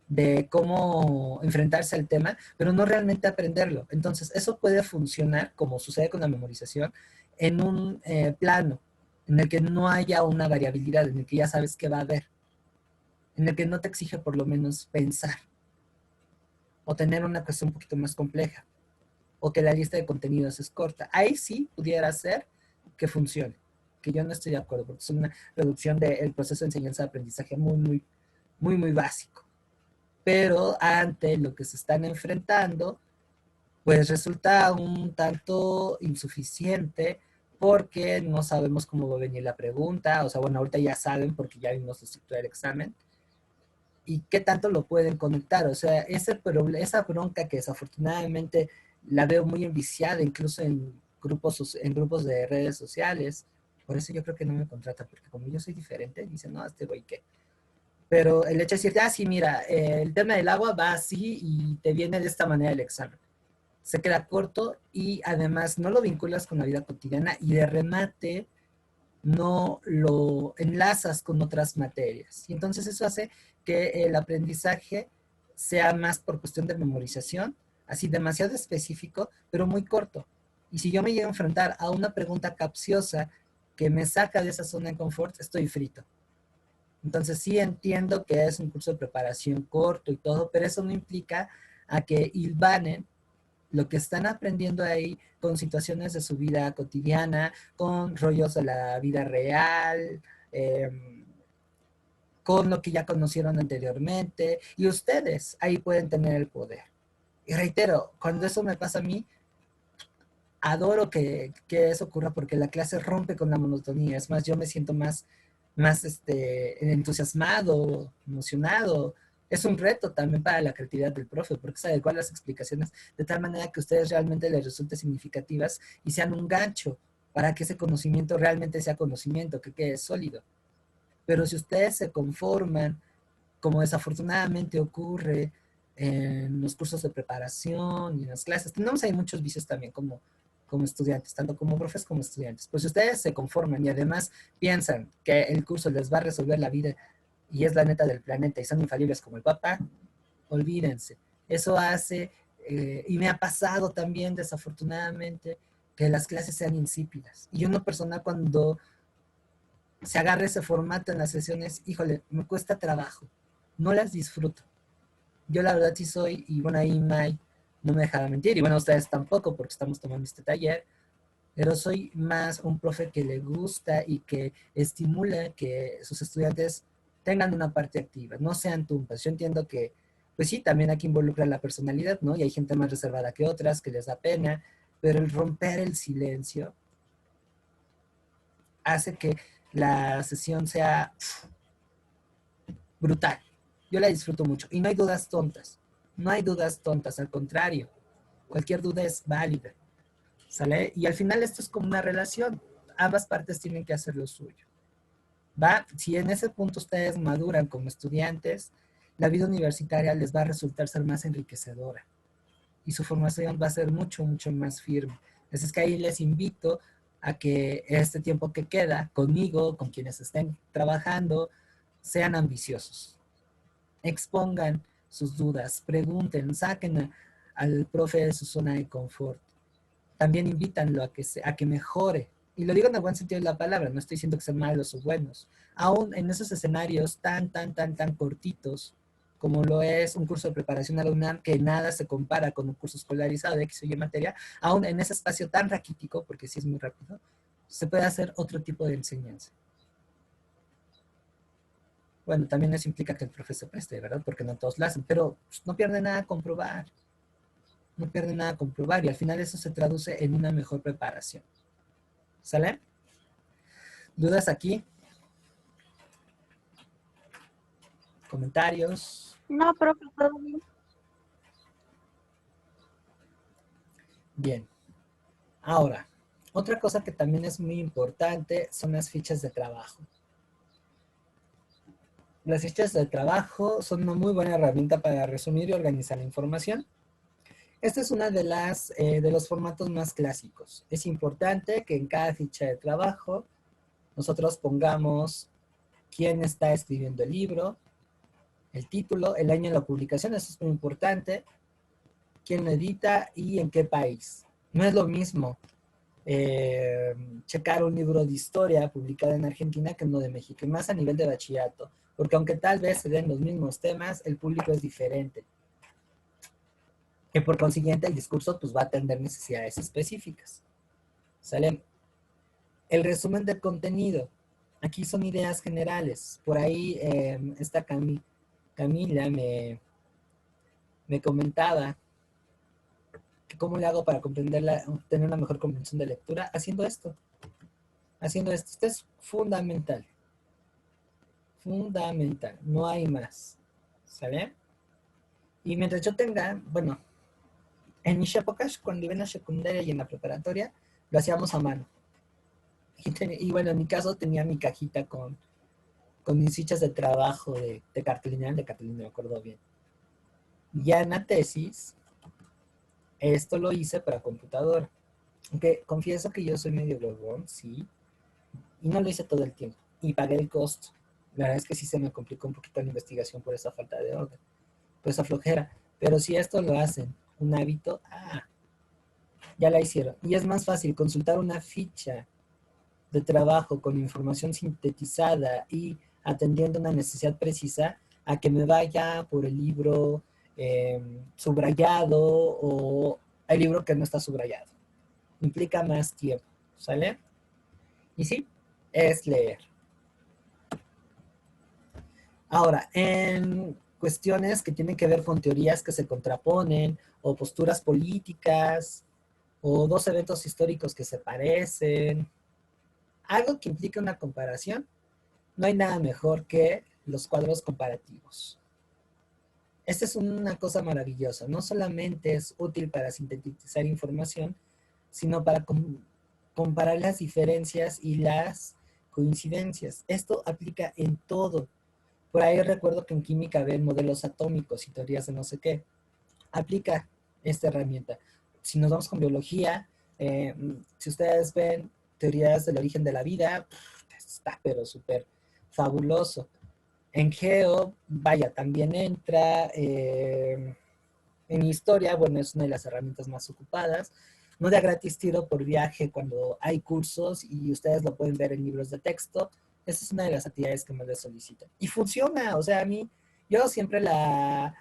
de cómo enfrentarse al tema, pero no realmente aprenderlo. Entonces, eso puede funcionar, como sucede con la memorización, en un plano en el que no haya una variabilidad, en el que ya sabes qué va a haber, en el que no te exige por lo menos pensar o tener una cuestión un poquito más compleja, o que la lista de contenidos es corta. Ahí sí pudiera ser que funcione, que yo no estoy de acuerdo, porque es una reducción del proceso de enseñanza-aprendizaje muy, muy, muy, muy básico. Pero ante lo que se están enfrentando, pues resulta un tanto insuficiente porque no sabemos cómo va a venir la pregunta, o sea, bueno, ahorita ya saben porque ya vimos la estructura del examen, y qué tanto lo pueden conectar. O sea, esa bronca que desafortunadamente la veo muy enviciada, incluso en grupos de redes sociales. Por eso yo creo que no me contrata, porque como yo soy diferente, dicen, no, este güey qué. Pero el hecho de decir, ah, sí, mira, el tema del agua va así y te viene de esta manera el examen. Se queda corto y además no lo vinculas con la vida cotidiana y de remate no lo enlazas con otras materias. Y entonces eso hace que el aprendizaje sea más por cuestión de memorización, así demasiado específico, pero muy corto. Y si yo me llego a enfrentar a una pregunta capciosa que me saca de esa zona de confort, estoy frito. Entonces sí entiendo que es un curso de preparación corto y todo, pero eso no implica a que hilvanen lo que están aprendiendo ahí con situaciones de su vida cotidiana, con rollos de la vida real, con lo que ya conocieron anteriormente, y ustedes ahí pueden tener el poder. Y reitero, cuando eso me pasa a mí, adoro que eso ocurra porque la clase rompe con la monotonía. Es más, yo me siento más entusiasmado, emocionado. Es un reto también para la creatividad del profe, porque es adecuar las explicaciones de tal manera que a ustedes realmente les resulten significativas y sean un gancho para que ese conocimiento realmente sea conocimiento, que quede sólido. Pero si ustedes se conforman, como desafortunadamente ocurre en los cursos de preparación y en las clases, tenemos ahí muchos vicios también como estudiantes, tanto como profes como estudiantes. Pues si ustedes se conforman y además piensan que el curso les va a resolver la vida y es la neta del planeta y son infalibles como el papá, olvídense. Eso hace, y me ha pasado también desafortunadamente, que las clases sean insípidas. Y uno personal cuando se agarra ese formato en las sesiones, híjole, me cuesta trabajo, no las disfruto. Yo la verdad sí soy, y bueno, ahí May no me dejará mentir, y bueno, ustedes tampoco, porque estamos tomando este taller, pero soy más un profe que le gusta y que estimula que sus estudiantes tengan una parte activa, no sean tumpas. Yo entiendo que, pues sí, también aquí involucra la personalidad, ¿no? Y hay gente más reservada que otras, que les da pena, pero el romper el silencio hace que la sesión sea brutal. Yo la disfruto mucho y no hay dudas tontas. No hay dudas tontas, al contrario. Cualquier duda es válida. ¿Sale? Y al final esto es como una relación. Ambas partes tienen que hacer lo suyo. ¿Va? Si en ese punto ustedes maduran como estudiantes, la vida universitaria les va a resultar ser más enriquecedora y su formación va a ser mucho, mucho más firme. Así es que ahí les invito a que este tiempo que queda conmigo, con quienes estén trabajando, sean ambiciosos. Expongan sus dudas, pregunten, saquen al profe de su zona de confort. También invítanlo a que mejore. Y lo digo en el buen sentido de la palabra, no estoy diciendo que sean malos o buenos. Aún en esos escenarios tan cortitos, como lo es un curso de preparación a la UNAM, que nada se compara con un curso escolarizado de X o Y materia, aún en ese espacio tan raquítico, porque sí es muy rápido, se puede hacer otro tipo de enseñanza. Bueno, también eso implica que el profesor preste, ¿verdad? Porque no todos lo hacen, pero pues, no pierde nada comprobar. No pierde nada comprobar y al final eso se traduce en una mejor preparación. ¿Sale? ¿Dudas aquí? ¿Comentarios? No, profe, todo bien. Bien. Ahora, otra cosa que también es muy importante son las fichas de trabajo. Las fichas de trabajo son una muy buena herramienta para resumir y organizar la información. Esta es una de los formatos más clásicos. Es importante que en cada ficha de trabajo nosotros pongamos quién está escribiendo el libro, el título, el año de la publicación, eso es muy importante, quién lo edita y en qué país. No es lo mismo checar un libro de historia publicado en Argentina que uno de México, y más a nivel de bachillerato, porque aunque tal vez se den los mismos temas, el público es diferente. Que por consiguiente el discurso pues, va a atender necesidades específicas. ¿Sale? El resumen del contenido. Aquí son ideas generales. Por ahí esta Camila me comentaba que cómo le hago para comprenderla, tener una mejor comprensión de lectura, haciendo esto. Haciendo esto. Esto es fundamental. Fundamental. No hay más. ¿Sale? Y mientras yo tenga, bueno, en mis épocas, cuando iba en la secundaria y en la preparatoria, lo hacíamos a mano. Y bueno, en mi caso tenía mi cajita con mis fichas de trabajo de cartulina me acuerdo bien. Ya en la tesis, esto lo hice para computadora. Aunque confieso que yo soy medio huevón, sí, y no lo hice todo el tiempo. Y pagué el costo. La verdad es que sí se me complicó un poquito la investigación por esa falta de orden, por esa flojera. Pero si esto lo hacen un hábito, ya la hicieron. Y es más fácil consultar una ficha de trabajo con información sintetizada y atendiendo una necesidad precisa a que me vaya por el libro subrayado o el libro que no está subrayado. Implica más tiempo, ¿sale? Y sí, es leer. Ahora, en cuestiones que tienen que ver con teorías que se contraponen o posturas políticas o dos eventos históricos que se parecen, algo que implique una comparación, no hay nada mejor que los cuadros comparativos. Esta es una cosa maravillosa. No solamente es útil para sintetizar información, sino para comparar las diferencias y las coincidencias. Esto aplica en todo. Por ahí recuerdo que en química ven modelos atómicos y teorías de no sé qué. Aplica esta herramienta. Si nos vamos con biología, si ustedes ven teorías del origen de la vida, está pero súper fabuloso. En geo, vaya, también entra. En historia, bueno, es una de las herramientas más ocupadas. No da gratis tiro por viaje cuando hay cursos y ustedes lo pueden ver en libros de texto. Esa es una de las actividades que más les solicitan. Y funciona, o sea, a mí, yo siempre la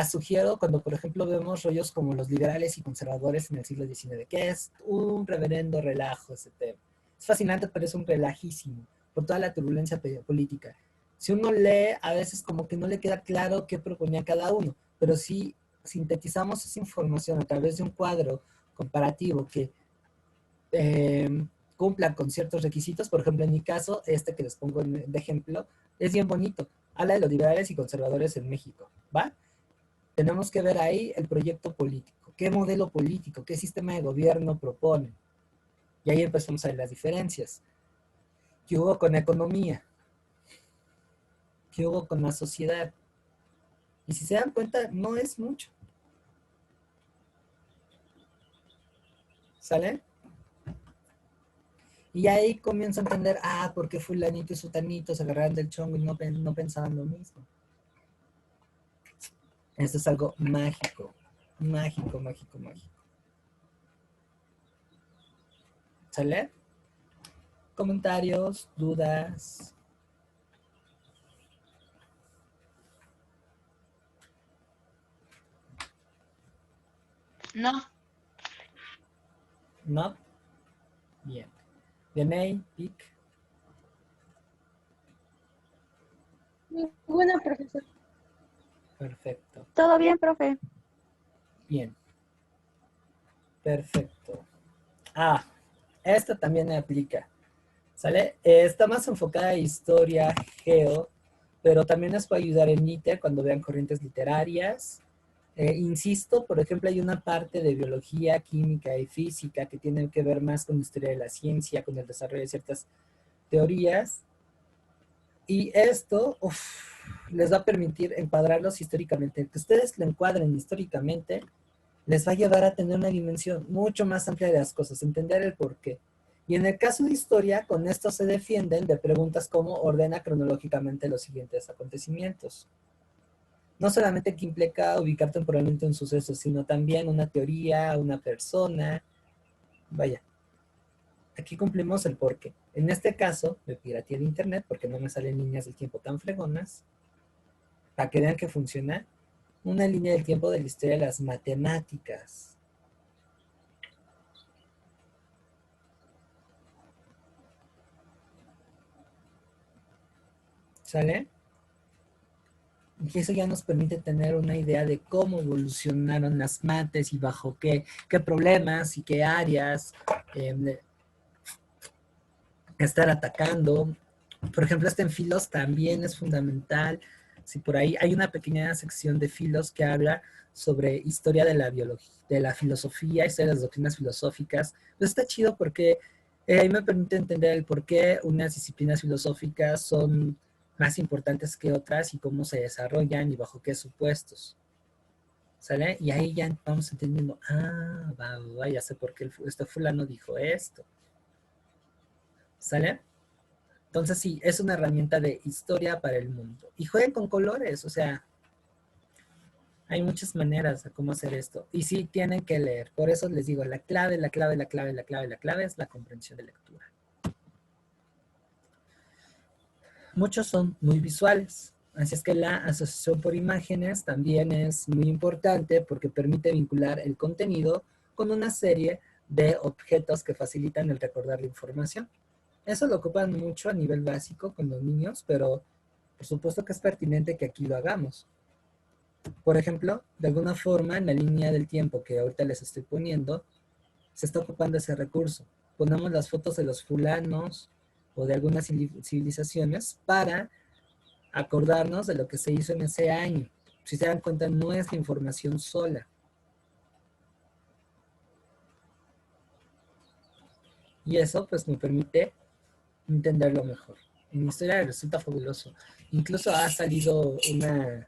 sugiero cuando, por ejemplo, vemos rollos como los liberales y conservadores en el siglo XIX, que es un reverendo relajo ese tema. Es fascinante, pero es un relajísimo, por toda la turbulencia política. Si uno lee, a veces como que no le queda claro qué proponía cada uno, pero si sintetizamos esa información a través de un cuadro comparativo que cumpla con ciertos requisitos, por ejemplo, en mi caso, este que les pongo de ejemplo, es bien bonito. Habla de los liberales y conservadores en México, ¿va? Tenemos que ver ahí el proyecto político, qué modelo político, qué sistema de gobierno propone. Y ahí empezamos a ver las diferencias. ¿Qué hubo con la economía? ¿Qué hubo con la sociedad? Y si se dan cuenta, no es mucho. ¿Sale? Y ahí comienzo a entender, ¿por qué fulanito y sutanito se agarraron del chongo y no pensaban lo mismo? Esto es algo mágico, mágico, mágico, mágico. ¿Sale? ¿Comentarios? ¿Dudas? No. ¿No? Bien. Vianey, Pic. Ninguna, profesor. Perfecto. Todo bien, profe. Bien. Perfecto. Esta también me aplica. ¿Sale? Está más enfocada a historia, geo, pero también nos puede ayudar en ITER cuando vean corrientes literarias. Insisto, por ejemplo, hay una parte de biología, química y física que tienen que ver más con la historia de la ciencia, con el desarrollo de ciertas teorías. Y esto les va a permitir encuadrarlos históricamente. Que ustedes lo encuadren históricamente les va a llevar a tener una dimensión mucho más amplia de las cosas, entender el porqué. Y en el caso de historia, con esto se defienden de preguntas como ordena cronológicamente los siguientes acontecimientos. No solamente que implica ubicar temporalmente un suceso, sino también una teoría, una persona. Vaya, aquí cumplimos el porqué. En este caso, me pirateé de internet porque no me salen líneas del tiempo tan fregonas. Para que vean que funciona una línea del tiempo de la historia de las matemáticas. ¿Sale? Y eso ya nos permite tener una idea de cómo evolucionaron las mates y bajo qué problemas y qué áreas estar atacando. Por ejemplo, en filos también es fundamental. Si por ahí hay una pequeña sección de filos que habla sobre historia de la biología, de la filosofía, historia de las doctrinas filosóficas, pues está chido porque Ahí me permite entender el por qué unas disciplinas filosóficas son más importantes que otras y cómo se desarrollan y bajo qué supuestos. ¿Sale? Y ahí ya vamos entendiendo, ya sé por qué este fulano dijo esto. ¿Sale? Entonces sí, es una herramienta de historia para el mundo. Y jueguen con colores, o sea, hay muchas maneras de cómo hacer esto. Y sí, tienen que leer. Por eso les digo, la clave es la comprensión de lectura. Muchos son muy visuales. Así es que la asociación por imágenes también es muy importante porque permite vincular el contenido con una serie de objetos que facilitan el recordar la información. Eso lo ocupan mucho a nivel básico con los niños, pero por supuesto que es pertinente que aquí lo hagamos. Por ejemplo, de alguna forma, en la línea del tiempo que ahorita les estoy poniendo, se está ocupando ese recurso. Ponemos las fotos de los fulanos o de algunas civilizaciones para acordarnos de lo que se hizo en ese año. Si se dan cuenta, no es la información sola. Y eso pues me permite entenderlo mejor. En mi historia resulta fabuloso. Incluso ha salido una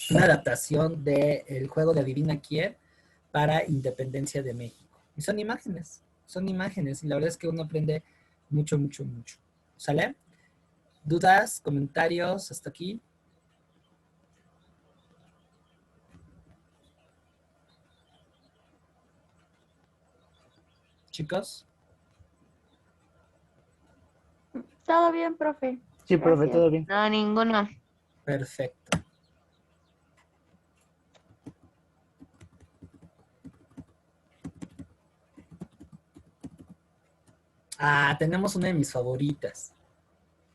adaptación del juego de Adivina quién para Independencia de México. Y son imágenes, y la verdad es que uno aprende mucho, mucho, mucho. ¿Sale? ¿Dudas, comentarios hasta aquí? Chicos. Todo bien, profe. Sí, profe, Gracias. todo bien. No, ninguno. Perfecto. Tenemos una de mis favoritas.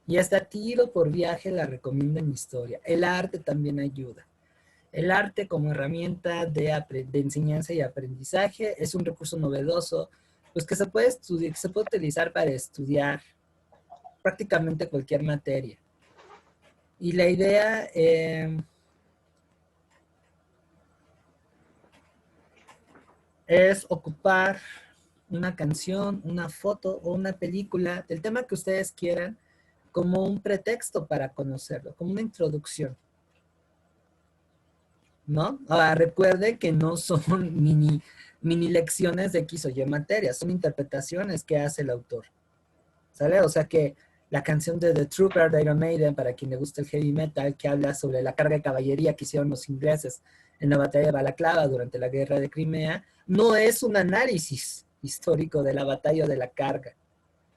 Y hasta tiro por viaje la recomiendo en mi historia. El arte también ayuda. El arte como herramienta de enseñanza y aprendizaje es un recurso novedoso, pues que se puede estudiar, que se puede utilizar para estudiar prácticamente cualquier materia. Y la idea es ocupar una canción, una foto o una película del tema que ustedes quieran como un pretexto para conocerlo, como una introducción. ¿No? Ahora, recuerde que no son mini lecciones de X o Y materia, son interpretaciones que hace el autor. ¿Sale? O sea que la canción de The Trooper de Iron Maiden, para quien le gusta el heavy metal, que habla sobre la carga de caballería que hicieron los ingleses en la batalla de Balaclava durante la guerra de Crimea, no es un análisis histórico de la batalla o de la carga.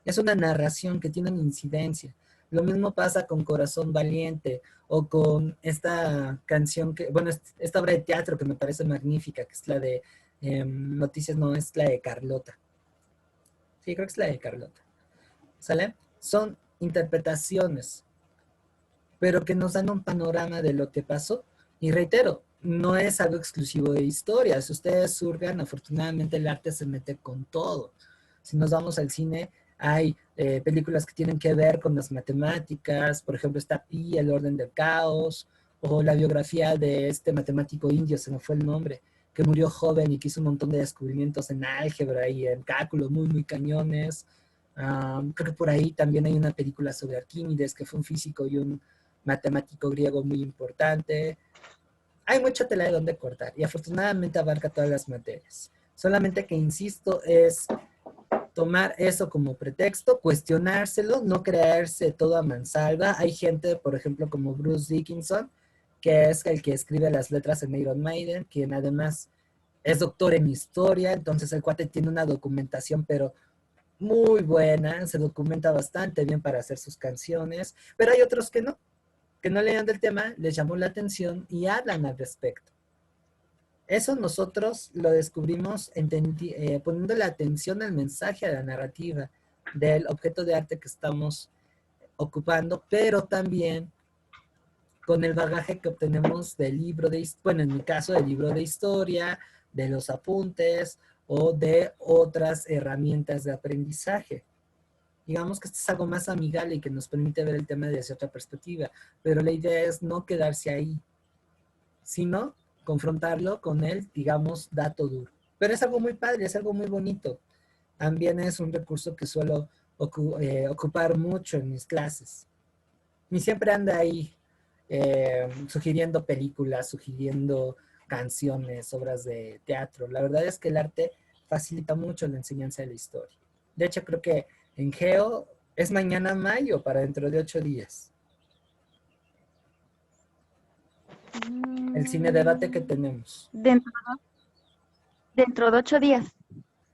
Es una narración que tiene una incidencia. Lo mismo pasa con Corazón Valiente o con esta canción que, bueno, esta obra de teatro que me parece magnífica, que es la de Noticias, no, es la de Carlota. Sí, creo que es la de Carlota. ¿Sale? Son interpretaciones, pero que nos dan un panorama de lo que pasó. Y reitero, no es algo exclusivo de historia. Si ustedes surgan, afortunadamente el arte se mete con todo. Si nos vamos al cine, hay películas que tienen que ver con las matemáticas, por ejemplo está Pi, El orden del caos, o la biografía de este matemático indio, se me fue el nombre, que murió joven y que hizo un montón de descubrimientos en álgebra y en cálculos muy, muy cañones. Creo que por ahí también hay una película sobre Arquímedes, que fue un físico y un matemático griego muy importante. Hay mucha tela de donde cortar y afortunadamente abarca todas las materias. Solamente que, insisto, es tomar eso como pretexto, cuestionárselo, no creerse todo a mansalva. Hay gente, por ejemplo, como Bruce Dickinson, que es el que escribe las letras en Iron Maiden, quien además es doctor en historia, entonces el cuate tiene una documentación, pero muy buena, se documenta bastante bien para hacer sus canciones, pero hay otros que no lean del tema, les llamó la atención y hablan al respecto. Eso nosotros lo descubrimos poniendo la atención al mensaje, a la narrativa del objeto de arte que estamos ocupando, pero también con el bagaje que obtenemos del libro bueno, en mi caso, del libro de historia, de los apuntes o de otras herramientas de aprendizaje. Digamos que esto es algo más amigable y que nos permite ver el tema desde otra perspectiva, pero la idea es no quedarse ahí, sino confrontarlo con el, digamos, dato duro. Pero es algo muy padre, es algo muy bonito. También es un recurso que suelo ocupar mucho en mis clases. Y siempre anda ahí sugiriendo películas, sugiriendo canciones, obras de teatro. La verdad es que el arte facilita mucho la enseñanza de la historia. De hecho, creo que en Geo es mañana mayo para dentro de 8 días. El cine debate que tenemos. Dentro de 8 días.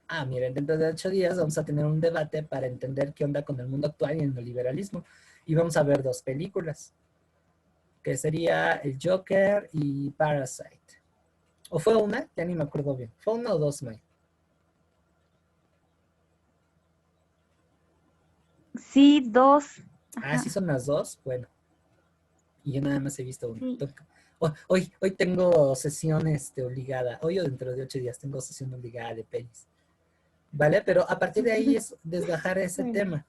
Ah, miren, dentro de 8 días vamos a tener un debate para entender qué onda con el mundo actual y el neoliberalismo. Y vamos a ver 2 películas, que sería El Joker y Parasite. ¿O fue una? Ya ni me acuerdo bien. ¿Fue una o dos, May? Sí, 2. Ah, Ajá. sí son las dos. Bueno, y yo nada más he visto una. Sí. Hoy tengo sesión obligada. Hoy o dentro de 8 días tengo sesión obligada de pelis. ¿Vale? Pero a partir de ahí es desgajar ese Bueno. tema.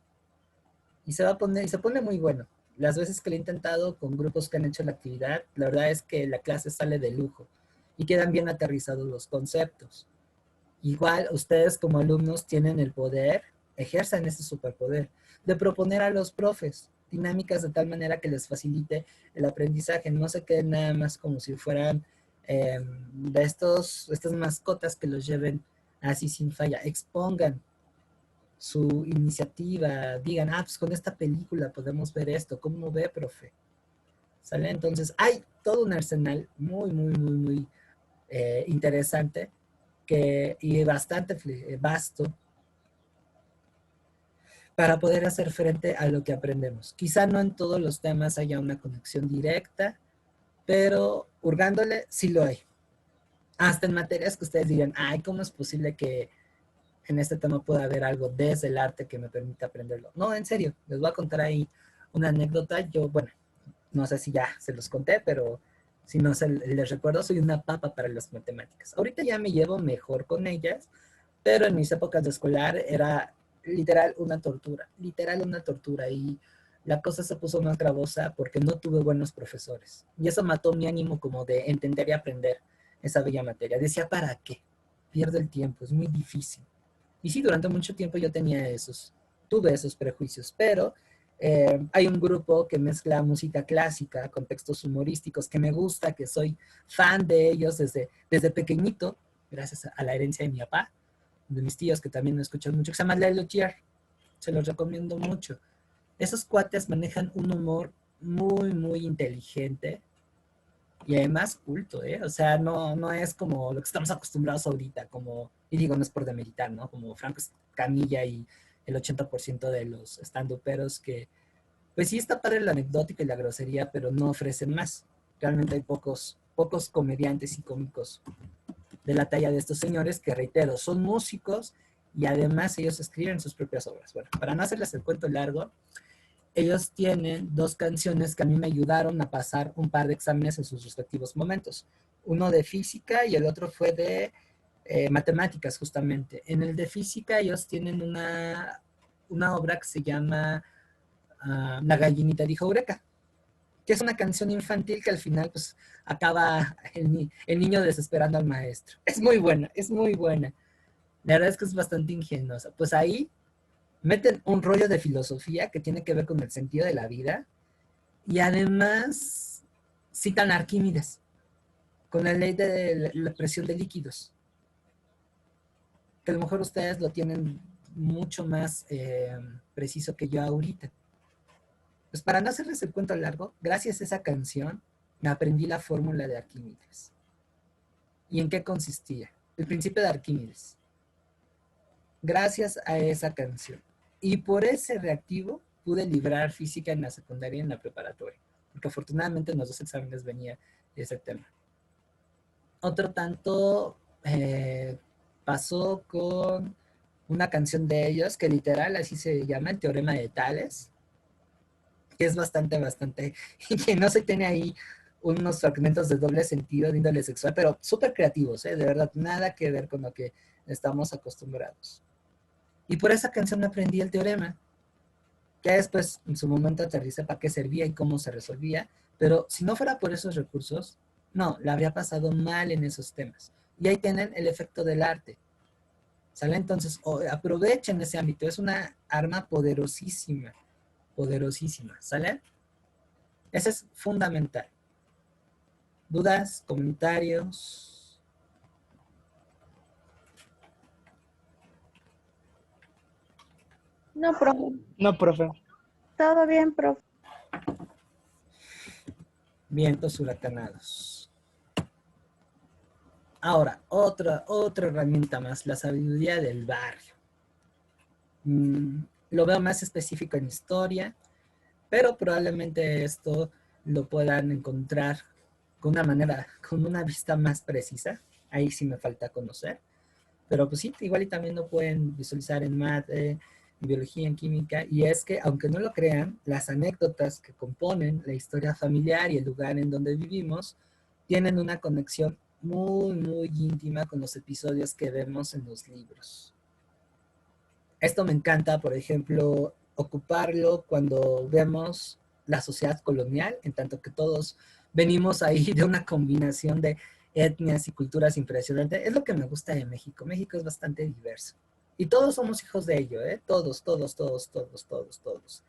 Y se pone muy bueno. Las veces que lo he intentado con grupos que han hecho la actividad, la verdad es que la clase sale de lujo y quedan bien aterrizados los conceptos. Igual ustedes como alumnos tienen el poder, ejerzan ese superpoder, de proponer a los profes dinámicas de tal manera que les facilite el aprendizaje. No se queden nada más como si fueran de estas mascotas que los lleven así sin falla. Expongan su iniciativa, digan, pues con esta película podemos ver esto, ¿cómo ve, profe? ¿Sale? Entonces, hay todo un arsenal muy, muy, muy, muy interesante y bastante vasto para poder hacer frente a lo que aprendemos. Quizá no en todos los temas haya una conexión directa, pero hurgándole sí lo hay. Hasta en materias que ustedes digan, ay, ¿cómo es posible que en este tema pueda haber algo desde el arte que me permita aprenderlo? No, en serio, les voy a contar ahí una anécdota. Yo, bueno, no sé si ya se los conté, pero si no les recuerdo, soy una papa para las matemáticas. Ahorita ya me llevo mejor con ellas, pero en mis épocas de escolar era literal una tortura, y la cosa se puso más gravosa porque no tuve buenos profesores. Y eso mató mi ánimo como de entender y aprender esa bella materia. Decía, ¿para qué? Pierdo el tiempo, es muy difícil. Y sí, durante mucho tiempo yo tuve esos prejuicios, pero hay un grupo que mezcla música clásica con textos humorísticos que me gusta, que soy fan de ellos desde pequeñito, gracias a la herencia de mi papá, de mis tíos que también me escuchan mucho, que se llama Lalo Chiar. Se los recomiendo mucho. Esos cuates manejan un humor muy, muy inteligente y además culto, ¿eh? O sea, no es como lo que estamos acostumbrados ahorita, y digo, no es por demeritar, ¿no? Como Franco Camilla y el 80% de los stand-uperos que, pues sí está padre la anecdótica y la grosería, pero no ofrecen más. Realmente hay pocos comediantes y cómicos de la talla de estos señores que, reitero, son músicos y además ellos escriben sus propias obras. Bueno, para no hacerles el cuento largo, ellos tienen 2 canciones que a mí me ayudaron a pasar un par de exámenes en sus respectivos momentos. Uno de física y el otro fue de matemáticas, justamente. En el de física ellos tienen una obra que se llama La gallinita dijo Eureka, que es una canción infantil que al final pues acaba el niño desesperando al maestro. Es muy buena, es muy buena. La verdad es que es bastante ingeniosa. Pues ahí meten un rollo de filosofía que tiene que ver con el sentido de la vida y además citan a Arquímedes con la ley de la presión de líquidos, que a lo mejor ustedes lo tienen mucho más preciso que yo ahorita. Pues para no hacerles el cuento largo, gracias a esa canción me aprendí la fórmula de Arquímedes. ¿Y en qué consistía? El principio de Arquímedes. Gracias a esa canción. Y por ese reactivo pude librar física en la secundaria y en la preparatoria, porque afortunadamente en los 2 exámenes venía ese tema. Otro tanto pasó con una canción de ellos que literal así se llama, el Teorema de Tales, que es bastante, y que no se tiene ahí unos fragmentos de doble sentido de índole sexual, pero súper creativos, de verdad, nada que ver con lo que estamos acostumbrados. Y por esa canción aprendí el teorema, que después en su momento aterricé para qué servía y cómo se resolvía, pero si no fuera por esos recursos, no, la habría pasado mal en esos temas. Y ahí tienen el efecto del arte. ¿Sale? Entonces, aprovechen ese ámbito. Es una arma poderosísima, poderosísima. ¿Sale? Ese es fundamental. ¿Dudas? ¿Comentarios? No, profe. No, profe. Todo bien, profe. Vientos huracanados. Ahora, otra herramienta más, la sabiduría del barrio. Lo veo más específico en historia, pero probablemente esto lo puedan encontrar con una manera, con una vista más precisa. Ahí sí me falta conocer. Pero pues sí, igual y también lo pueden visualizar en mate, en biología, en química. Y es que, aunque no lo crean, las anécdotas que componen la historia familiar y el lugar en donde vivimos tienen una conexión muy, muy íntima con los episodios que vemos en los libros. Esto me encanta, por ejemplo, ocuparlo cuando vemos la sociedad colonial, en tanto que todos venimos ahí de una combinación de etnias y culturas impresionantes. Es lo que me gusta de México. México es bastante diverso. Y todos somos hijos de ello, ¿eh? Todos, todos, todos, todos, todos, todos.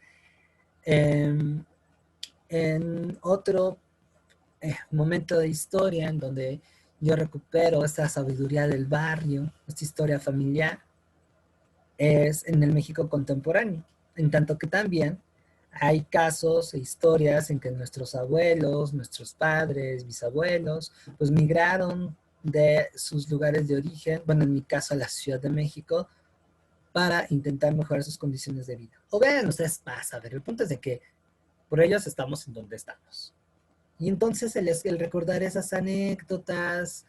En otro momento de historia en donde yo recupero esta sabiduría del barrio, esta historia familiar, es en el México contemporáneo, en tanto que también hay casos e historias en que nuestros abuelos, nuestros padres, bisabuelos, pues migraron de sus lugares de origen, bueno, en mi caso a la Ciudad de México, para intentar mejorar sus condiciones de vida. O vean, ustedes pasa, a ver, el punto es de que por ellos estamos en donde estamos. Y entonces el recordar esas anécdotas,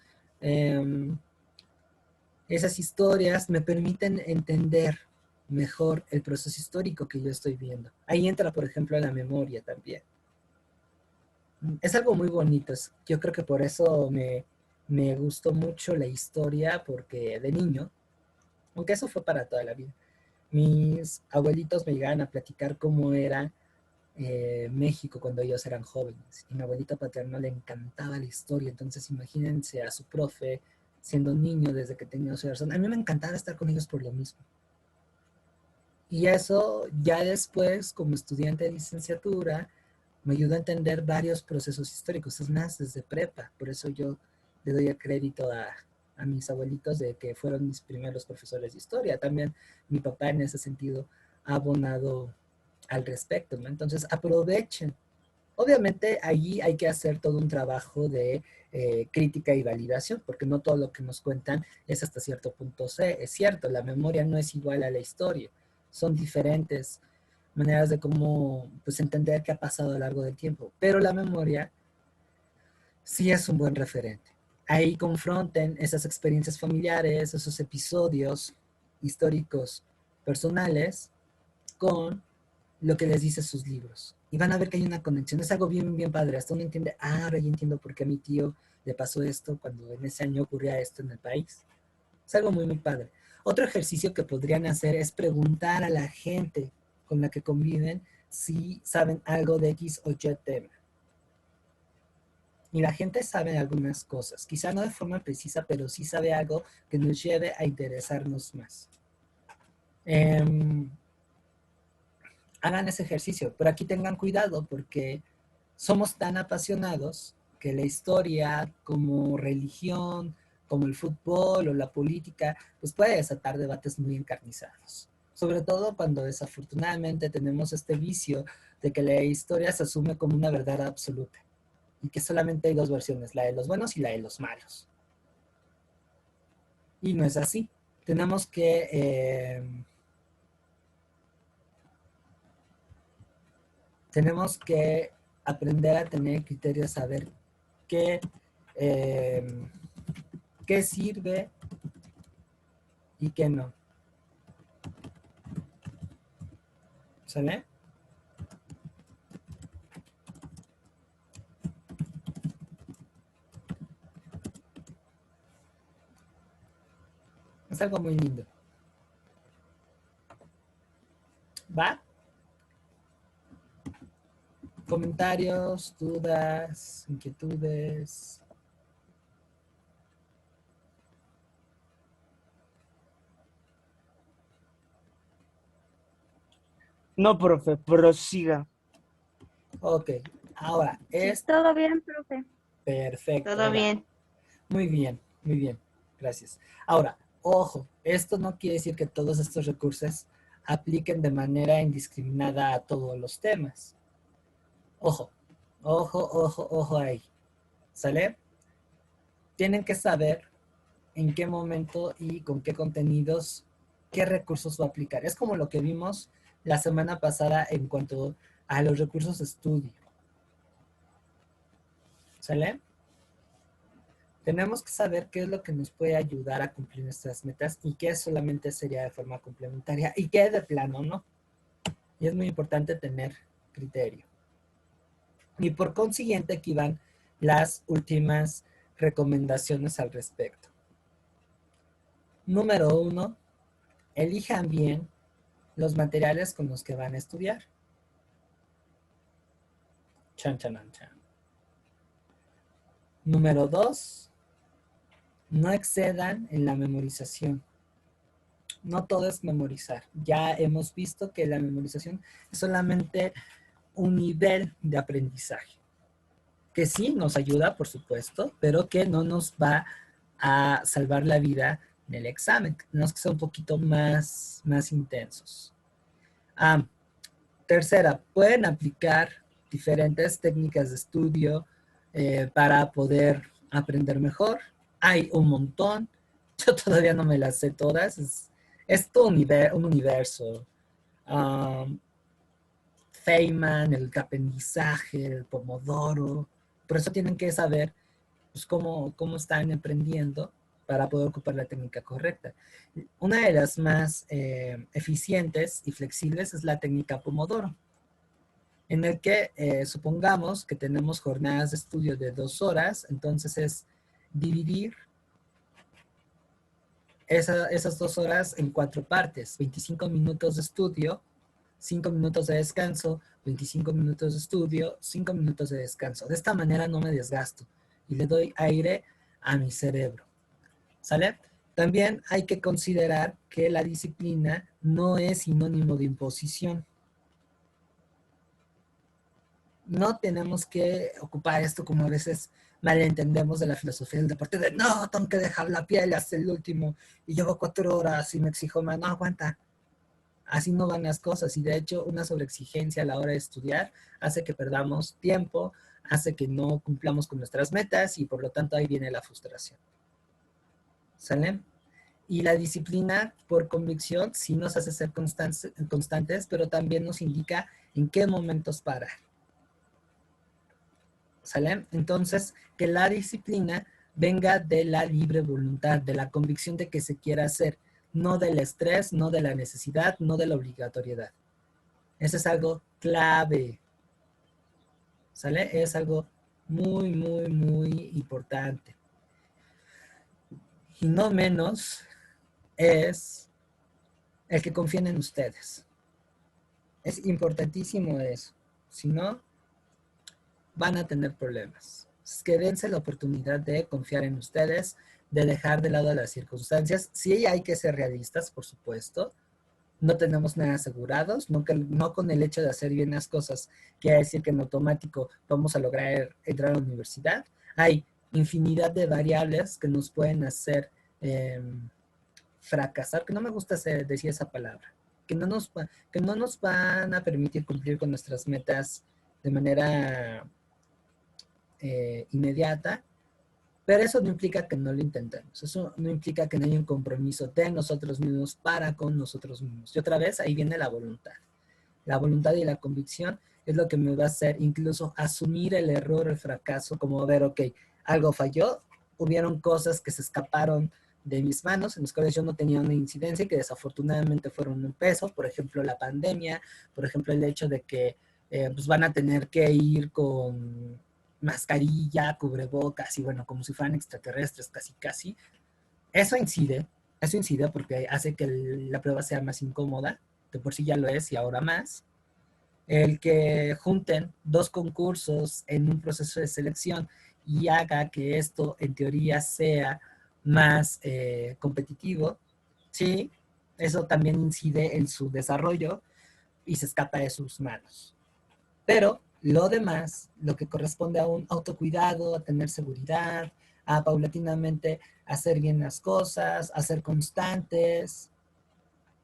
esas historias me permiten entender mejor el proceso histórico que yo estoy viendo. Ahí entra, por ejemplo, la memoria también. Es algo muy bonito. Yo creo que por eso me gustó mucho la historia, porque de niño, aunque eso fue para toda la vida, mis abuelitos me llegaban a platicar cómo era México cuando ellos eran jóvenes. Y mi abuelito paterno le encantaba la historia. Entonces imagínense a su profe siendo niño desde que tenía 12 años. A mí me encantaba estar con ellos por lo mismo. Y eso ya después, como estudiante de licenciatura, me ayudó a entender varios procesos históricos. Es más, desde prepa. Por eso yo le doy el crédito a mis abuelitos de que fueron mis primeros profesores de historia. También mi papá en ese sentido ha abonado al respecto, ¿no? Entonces aprovechen. Obviamente allí hay que hacer todo un trabajo de crítica y validación, porque no todo lo que nos cuentan es hasta cierto punto es cierto. La memoria no es igual a la historia. Son diferentes maneras de cómo pues, entender qué ha pasado a lo largo del tiempo. Pero la memoria sí es un buen referente. Ahí confronten esas experiencias familiares, esos episodios históricos personales con lo que les dice sus libros. Y van a ver que hay una conexión. Es algo bien, bien padre. Hasta uno entiende, ahora ya entiendo por qué a mi tío le pasó esto cuando en ese año ocurría esto en el país. Es algo muy, muy padre. Otro ejercicio que podrían hacer es preguntar a la gente con la que conviven si saben algo de X o Y tema. Y la gente sabe algunas cosas, quizá no de forma precisa, pero sí sabe algo que nos lleve a interesarnos más. Hagan ese ejercicio, pero aquí tengan cuidado porque somos tan apasionados que la historia como religión, como el fútbol o la política, pues puede desatar debates muy encarnizados. Sobre todo cuando desafortunadamente tenemos este vicio de que la historia se asume como una verdad absoluta y que solamente hay dos versiones, la de los buenos y la de los malos. Y no es así. Tenemos que aprender a tener criterios, saber qué, qué sirve y qué no. ¿Sale? Es algo muy lindo. ¿Va? Comentarios, dudas, inquietudes. No, profe, prosiga. Ok, ahora, Sí, es todo bien, profe. perfecto. Todo Ahora, bien. muy bien, gracias. Ahora, ojo, esto no quiere decir que todos estos recursos apliquen de manera indiscriminada a todos los temas. Ojo, ojo ahí, ¿sale? Tienen que saber en qué momento y con qué contenidos, qué recursos va a aplicar. Es como lo que vimos la semana pasada en cuanto a los recursos de estudio, ¿sale? Tenemos que saber qué es lo que nos puede ayudar a cumplir nuestras metas y qué solamente sería de forma complementaria y qué de plano no. Y es muy importante tener criterio. Y por consiguiente aquí van las últimas recomendaciones al respecto. Número 1, elijan bien los materiales con los que van a estudiar. Chan, chan, chan. Número 2, no excedan en la memorización. No todo es memorizar. Ya hemos visto que la memorización es solamente un nivel de aprendizaje, que sí nos ayuda, por supuesto, pero que no nos va a salvar la vida en el examen. Tenemos que ser un poquito más intensos. Tercera, pueden aplicar diferentes técnicas de estudio para poder aprender mejor. Hay un montón. Yo todavía no me las sé todas. Es todo un universo. Um, Feynman, el aprendizaje, el pomodoro. Por eso tienen que saber pues, cómo están aprendiendo para poder ocupar la técnica correcta. Una de las más eficientes y flexibles es la técnica Pomodoro, en el que supongamos que tenemos jornadas de estudio de 2 horas, entonces es dividir esas 2 horas en 4 partes, 25 minutos de estudio, 5 minutos de descanso, 25 minutos de estudio, 5 minutos de descanso. De esta manera no me desgasto y le doy aire a mi cerebro. ¿Sale? También hay que considerar que la disciplina no es sinónimo de imposición. No tenemos que ocupar esto como a veces malentendemos de la filosofía del deporte, de no, tengo que dejar la piel hasta el último y llevo 4 horas y me exijo más. No, aguanta. Así no van las cosas y de hecho una sobreexigencia a la hora de estudiar hace que perdamos tiempo, hace que no cumplamos con nuestras metas y por lo tanto ahí viene la frustración. ¿Sale? Y la disciplina por convicción sí nos hace ser constantes, pero también nos indica en qué momentos parar. ¿Sale? Entonces, que la disciplina venga de la libre voluntad, de la convicción de que se quiera hacer, no del estrés, no de la necesidad, no de la obligatoriedad. Eso es algo clave. ¿Sale? Es algo muy importante. Y no menos es el que confíen en ustedes. Es importantísimo eso. Si no, van a tener problemas. Es que dense la oportunidad de confiar en ustedes, de dejar de lado las circunstancias. Sí hay que ser realistas, por supuesto. No tenemos nada asegurados, no con el hecho de hacer bien las cosas quiere decir que en automático vamos a lograr entrar a la universidad. Hay infinidad de variables que nos pueden hacer fracasar, que no me gusta decir esa palabra, que no nos van a permitir cumplir con nuestras metas de manera inmediata, pero eso no implica que no lo intentemos, eso no implica que no haya un compromiso de nosotros mismos para con nosotros mismos. Y otra vez, ahí viene la voluntad. La voluntad y la convicción es lo que me va a hacer incluso asumir el error, el fracaso, como ver, ok, algo falló, hubieron cosas que se escaparon de mis manos, en las cuales yo no tenía una incidencia y que desafortunadamente fueron un peso, por ejemplo, la pandemia, por ejemplo, el hecho de que pues van a tener que ir con mascarilla, cubrebocas y bueno, como si fueran extraterrestres casi. Eso incide porque hace que la prueba sea más incómoda, de por sí ya lo es y ahora más. El que junten 2 concursos en un proceso de selección y haga que esto en teoría sea más competitivo, sí, eso también incide en su desarrollo y se escapa de sus manos. Pero lo demás, lo que corresponde a un autocuidado, a tener seguridad, a paulatinamente hacer bien las cosas, a ser constantes,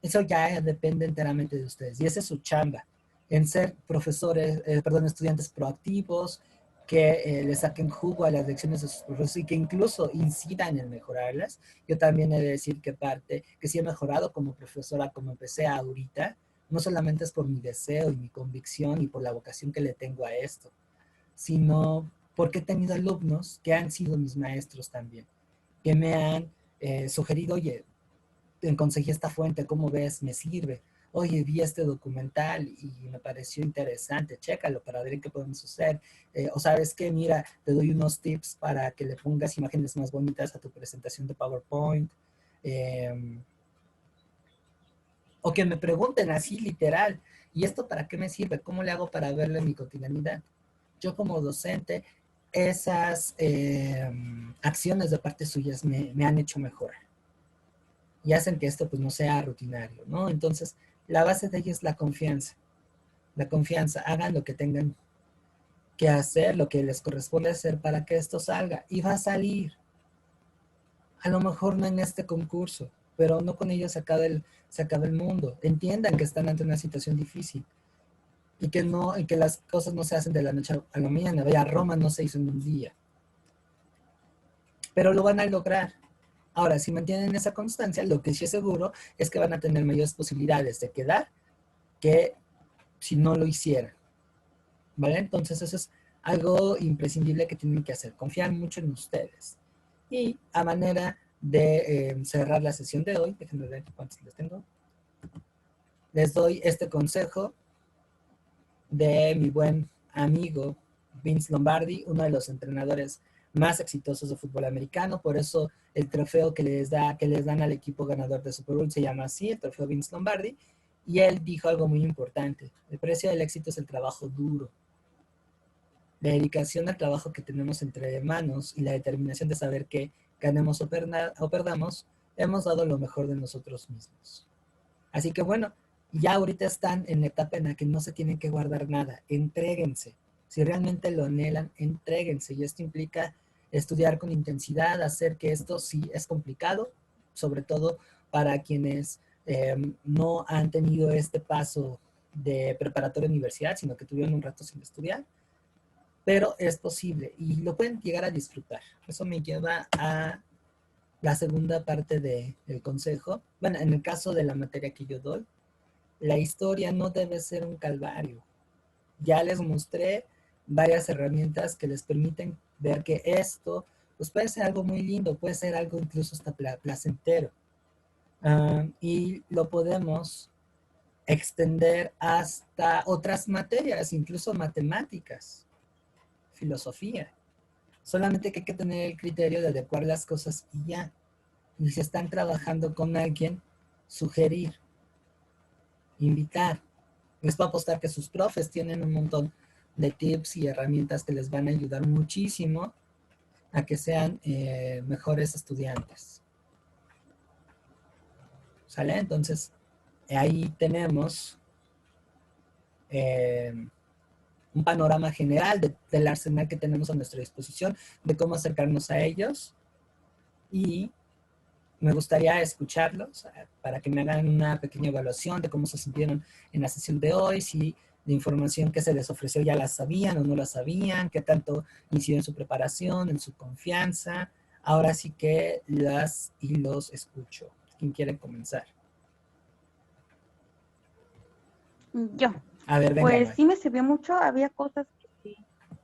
eso ya depende enteramente de ustedes. Y esa es su chamba, en ser profesores, estudiantes proactivos, que le saquen jugo a las lecciones de sus profesores y que incluso incidan en mejorarlas. Yo también he de decir que sí he mejorado como profesora, como empecé ahorita, no solamente es por mi deseo y mi convicción y por la vocación que le tengo a esto, sino porque he tenido alumnos que han sido mis maestros también, que me han sugerido, oye, conseguí esta fuente, ¿cómo ves? Me sirve. Oye, vi este documental y me pareció interesante, chécalo para ver en qué podemos hacer. O sabes qué, mira, te doy unos tips para que le pongas imágenes más bonitas a tu presentación de PowerPoint. Eh, o que me pregunten así literal, ¿y esto para qué me sirve? ¿Cómo le hago para verlo en mi cotidianidad? Yo como docente, esas acciones de parte suyas me han hecho mejorar y hacen que esto pues no sea rutinario, ¿no? Entonces, la base de ello es la confianza. La confianza, hagan lo que tengan que hacer, lo que les corresponde hacer para que esto salga. Y va a salir. A lo mejor no en este concurso, pero no con ello se acaba el mundo. Entiendan que están ante una situación difícil y que las cosas no se hacen de la noche a la mañana. Vaya, Roma no se hizo en un día. Pero lo van a lograr. Ahora, si mantienen esa constancia, lo que sí es seguro es que van a tener mayores posibilidades de quedar que si no lo hicieran. ¿Vale? Entonces eso es algo imprescindible que tienen que hacer, confiar mucho en ustedes. Y a manera de cerrar la sesión de hoy, déjenme ver cuántos les tengo, les doy este consejo de mi buen amigo Vince Lombardi, uno de los entrenadores más exitosos de fútbol americano, por eso el trofeo que les dan al equipo ganador de Super Bowl se llama así, el trofeo Vince Lombardi, y él dijo algo muy importante: el precio del éxito es el trabajo duro. La dedicación al trabajo que tenemos entre manos y la determinación de saber que ganemos o perdamos, hemos dado lo mejor de nosotros mismos. Así que bueno, ya ahorita están en la etapa en la que no se tienen que guardar nada, entréguense. Si realmente lo anhelan, entréguense. Y esto implica estudiar con intensidad, hacer que esto sí es complicado, sobre todo para quienes no han tenido este paso de preparatoria a universidad, sino que tuvieron un rato sin estudiar, pero es posible y lo pueden llegar a disfrutar. Eso me lleva a la segunda parte del consejo. Bueno, en el caso de la materia que yo doy, la historia no debe ser un calvario. Ya les mostré varias herramientas que les permiten ver que esto pues puede ser algo muy lindo, puede ser algo incluso hasta placentero. Y lo podemos extender hasta otras materias, incluso matemáticas, filosofía. Solamente que hay que tener el criterio de adecuar las cosas y ya. Y si están trabajando con alguien, sugerir, invitar. Les puedo apostar que sus profes tienen un montón de tips y herramientas que les van a ayudar muchísimo a que sean mejores estudiantes. ¿Sale? Entonces, ahí tenemos un panorama general del arsenal que tenemos a nuestra disposición, de cómo acercarnos a ellos, y me gustaría escucharlos para que me hagan una pequeña evaluación de cómo se sintieron en la sesión de hoy, si la información que se les ofreció ya la sabían o no la sabían, qué tanto incidió en su preparación, en su confianza. Ahora sí que las y los escucho. ¿Quién quiere comenzar? Yo. A ver, venga. Pues sí me sirvió mucho, había cosas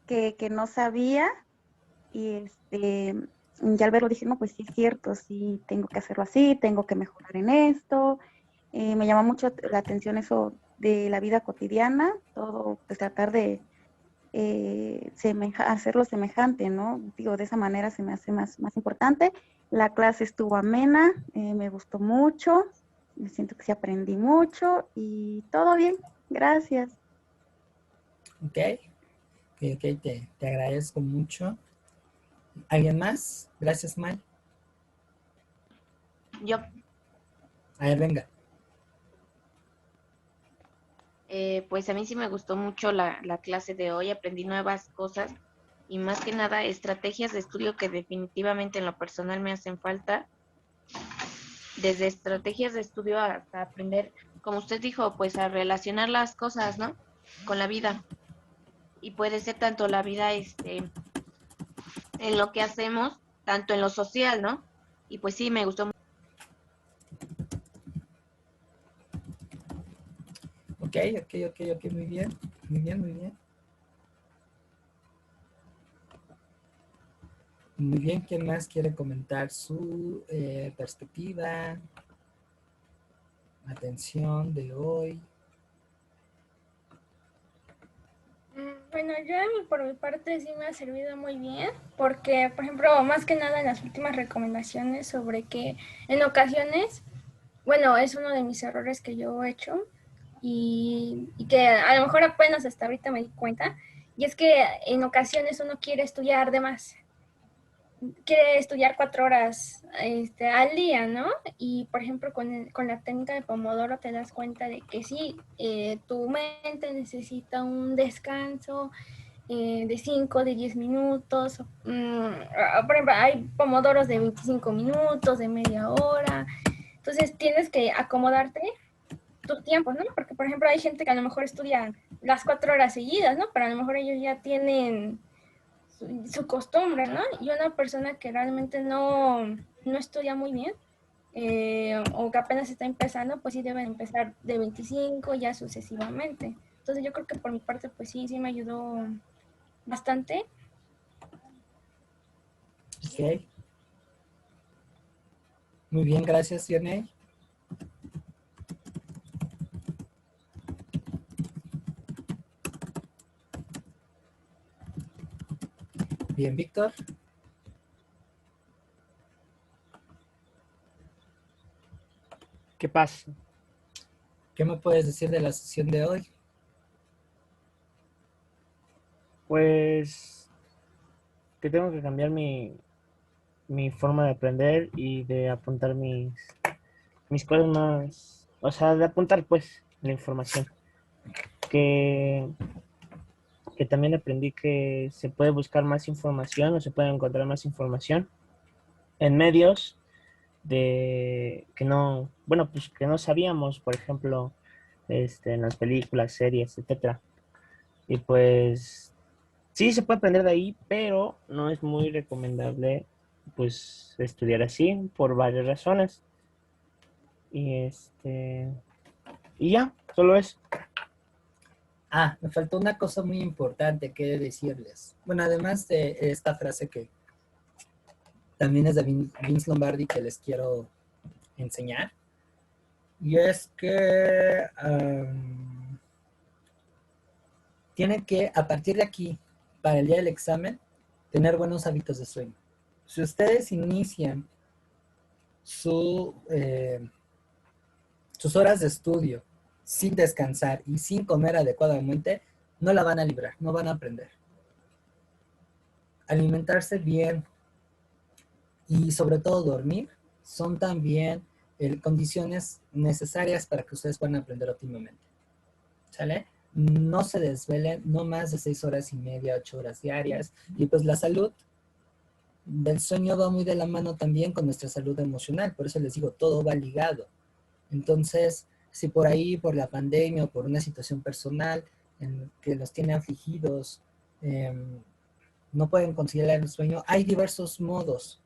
que no sabía y ya al verlo dije, no, pues sí es cierto, sí tengo que hacerlo así, tengo que mejorar en esto. Me llama mucho la atención eso de la vida cotidiana, todo, pues tratar de hacerlo semejante, ¿no? Digo, de esa manera se me hace más importante. La clase estuvo amena, me gustó mucho, me siento que sí aprendí mucho y todo bien, gracias. Ok, te agradezco mucho. ¿Alguien más? Gracias, Mal. Yo. A ver, venga. Pues a mí sí me gustó mucho la clase de hoy, aprendí nuevas cosas y más que nada estrategias de estudio que definitivamente en lo personal me hacen falta, desde estrategias de estudio hasta aprender, como usted dijo, pues a relacionar las cosas, ¿no? Con la vida. Y puede ser tanto la vida en lo que hacemos, tanto en lo social, ¿no? Y pues sí, me gustó. Ok, ok, muy bien, muy bien, muy bien. Muy bien, ¿quién más quiere comentar su perspectiva, atención de hoy? Bueno, yo por mi parte sí me ha servido muy bien, porque, por ejemplo, más que nada en las últimas recomendaciones sobre que en ocasiones, bueno, es uno de mis errores que yo he hecho y que a lo mejor apenas hasta ahorita me di cuenta, y es que en ocasiones uno quiere estudiar de más, quiere estudiar 4 horas al día, ¿no? Y por ejemplo, con la técnica de Pomodoro te das cuenta de que sí, tu mente necesita un descanso de 5, de 10 minutos. Por ejemplo, hay pomodoros de 25 minutos, de media hora. Entonces tienes que acomodarte tus tiempos, ¿no? Porque, por ejemplo, hay gente que a lo mejor estudia las 4 horas seguidas, ¿no? Pero a lo mejor ellos ya tienen su costumbre, ¿no? Y una persona que realmente no estudia muy bien, o que apenas está empezando, pues sí deben empezar de 25 ya sucesivamente. Entonces yo creo que por mi parte, pues sí, sí me ayudó bastante. Ok, muy bien, gracias, Yanei. Bien, Víctor. ¿Qué pasa? ¿Qué me puedes decir de la sesión de hoy? Pues que tengo que cambiar mi forma de aprender y de apuntar mis cosas más, o sea, de apuntar pues la información. Que, que también aprendí que se puede buscar más información o se puede encontrar más información en medios de que no, bueno, pues que no sabíamos, por ejemplo, en las películas, series, etcétera. Y pues sí se puede aprender de ahí, pero no es muy recomendable pues estudiar así por varias razones. Y y ya, solo eso. Ah, me faltó una cosa muy importante que decirles. Bueno, además de esta frase que también es de Vince Lombardi que les quiero enseñar. Y es que tienen que, a partir de aquí, para el día del examen, tener buenos hábitos de sueño. Si ustedes inician su, sus horas de estudio sin descansar y sin comer adecuadamente, no la van a librar, no van a aprender. Alimentarse bien y sobre todo dormir son también condiciones necesarias para que ustedes puedan aprender óptimamente. ¿Sale? No se desvelen, no más de 6 horas y media, 8 horas diarias. Y pues la salud del sueño va muy de la mano también con nuestra salud emocional. Por eso les digo, todo va ligado. Entonces, si por ahí, por la pandemia o por una situación personal en que los tiene afligidos, eh, no pueden conciliar el sueño, hay diversos modos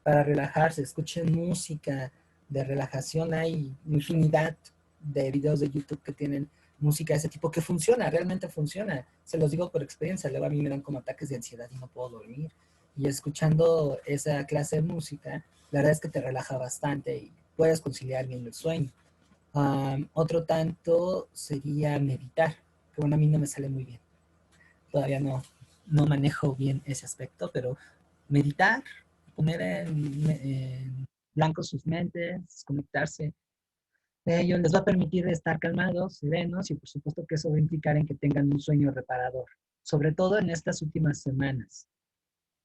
para relajarse. Escuchen música de relajación, hay infinidad de videos de YouTube que tienen música de ese tipo que funciona, realmente funciona. Se los digo por experiencia, luego a mí me dan como ataques de ansiedad y no puedo dormir. Y escuchando esa clase de música, la verdad es que te relaja bastante y puedes conciliar bien el sueño. Otro tanto sería meditar, que bueno, a mí no me sale muy bien. Todavía no manejo bien ese aspecto, pero meditar, poner en blanco sus mentes, desconectarse de ello, les va a permitir estar calmados, serenos y por supuesto que eso va a implicar en que tengan un sueño reparador, sobre todo en estas últimas semanas,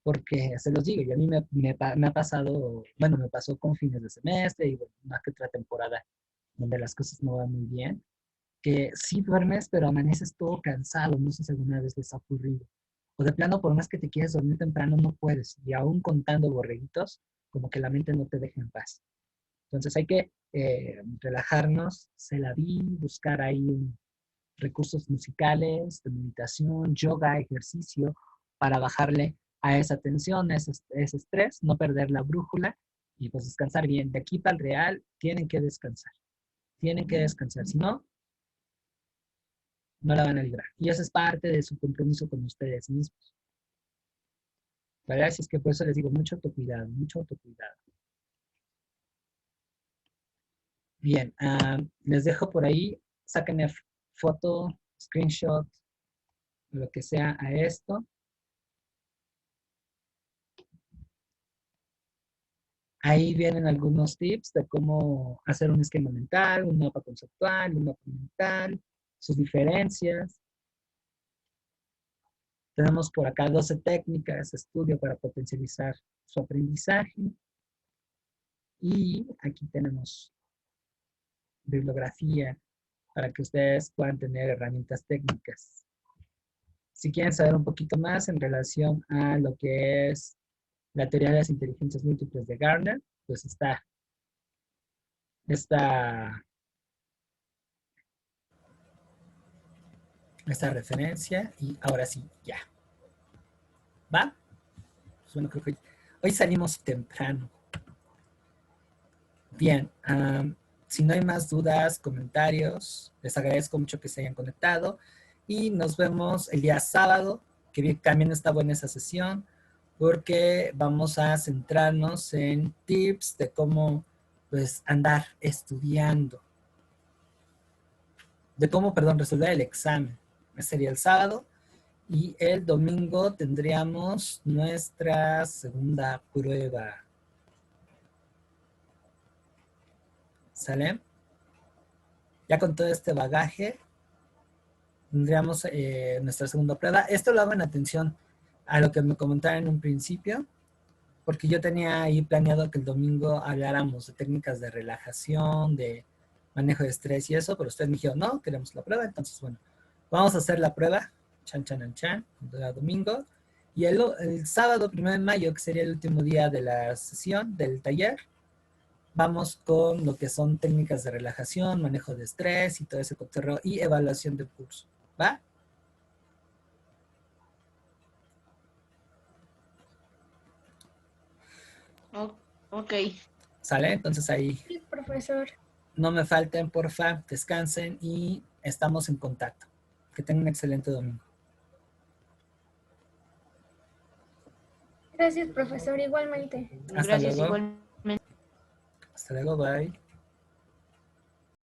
porque se los digo, y a mí me ha pasado, bueno, me pasó con fines de semestre y bueno, más que otra temporada donde las cosas no van muy bien. que sí duermes, pero amaneces todo cansado, no sé si alguna vez les ha ocurrido. O de plano, por más que te quieras dormir temprano, no puedes. Y aún contando borreguitos, como que la mente no te deja en paz. Entonces hay que relajarnos, se la vi, buscar ahí recursos musicales, de meditación, yoga, ejercicio, para bajarle a esa tensión, a ese estrés, no perder la brújula y pues descansar bien. De aquí para el real, tienen que descansar. Tienen que descansar. Si no, no la van a librar. Y eso es parte de su compromiso con ustedes mismos. ¿Verdad? Así es que por eso les digo, mucho autocuidado, mucho autocuidado. Bien, les dejo por ahí, saquen foto, screenshot, lo que sea a esto. Ahí vienen algunos tips de cómo hacer un esquema mental, un mapa conceptual, un mapa mental, sus diferencias. Tenemos por acá 12 técnicas de estudio para potencializar su aprendizaje. Y aquí tenemos bibliografía para que ustedes puedan tener herramientas técnicas. Si quieren saber un poquito más en relación a lo que es la teoría de las inteligencias múltiples de Gardner, pues está esta referencia y ahora sí, ya. ¿Va? Pues bueno, creo que hoy salimos temprano. Bien, si no hay más dudas, comentarios, les agradezco mucho que se hayan conectado y nos vemos el día sábado, que también está buena esa sesión, porque vamos a centrarnos en tips de cómo pues andar estudiando, de cómo, perdón, resolver el examen. Ese sería el sábado. Y el domingo tendríamos nuestra segunda prueba. ¿Sale? Ya con todo este bagaje, tendríamos nuestra segunda prueba. Esto lo hago en atención a lo que me comentaron en un principio, porque yo tenía ahí planeado que el domingo habláramos de técnicas de relajación, de manejo de estrés y eso, pero ustedes me dijeron, no, queremos la prueba, entonces bueno, vamos a hacer la prueba, chan, chan, chan, el domingo, y el sábado 1 de mayo, que sería el último día de la sesión, del taller, vamos con lo que son técnicas de relajación, manejo de estrés y todo ese cotorreo y evaluación del curso, ¿va? Ok. ¿Sale? Entonces ahí Sí, profesor. no me falten, porfa, descansen y estamos en contacto. Que tengan un excelente domingo. Gracias, profesor, igualmente. Hasta Gracias luego. igualmente. Hasta luego, bye.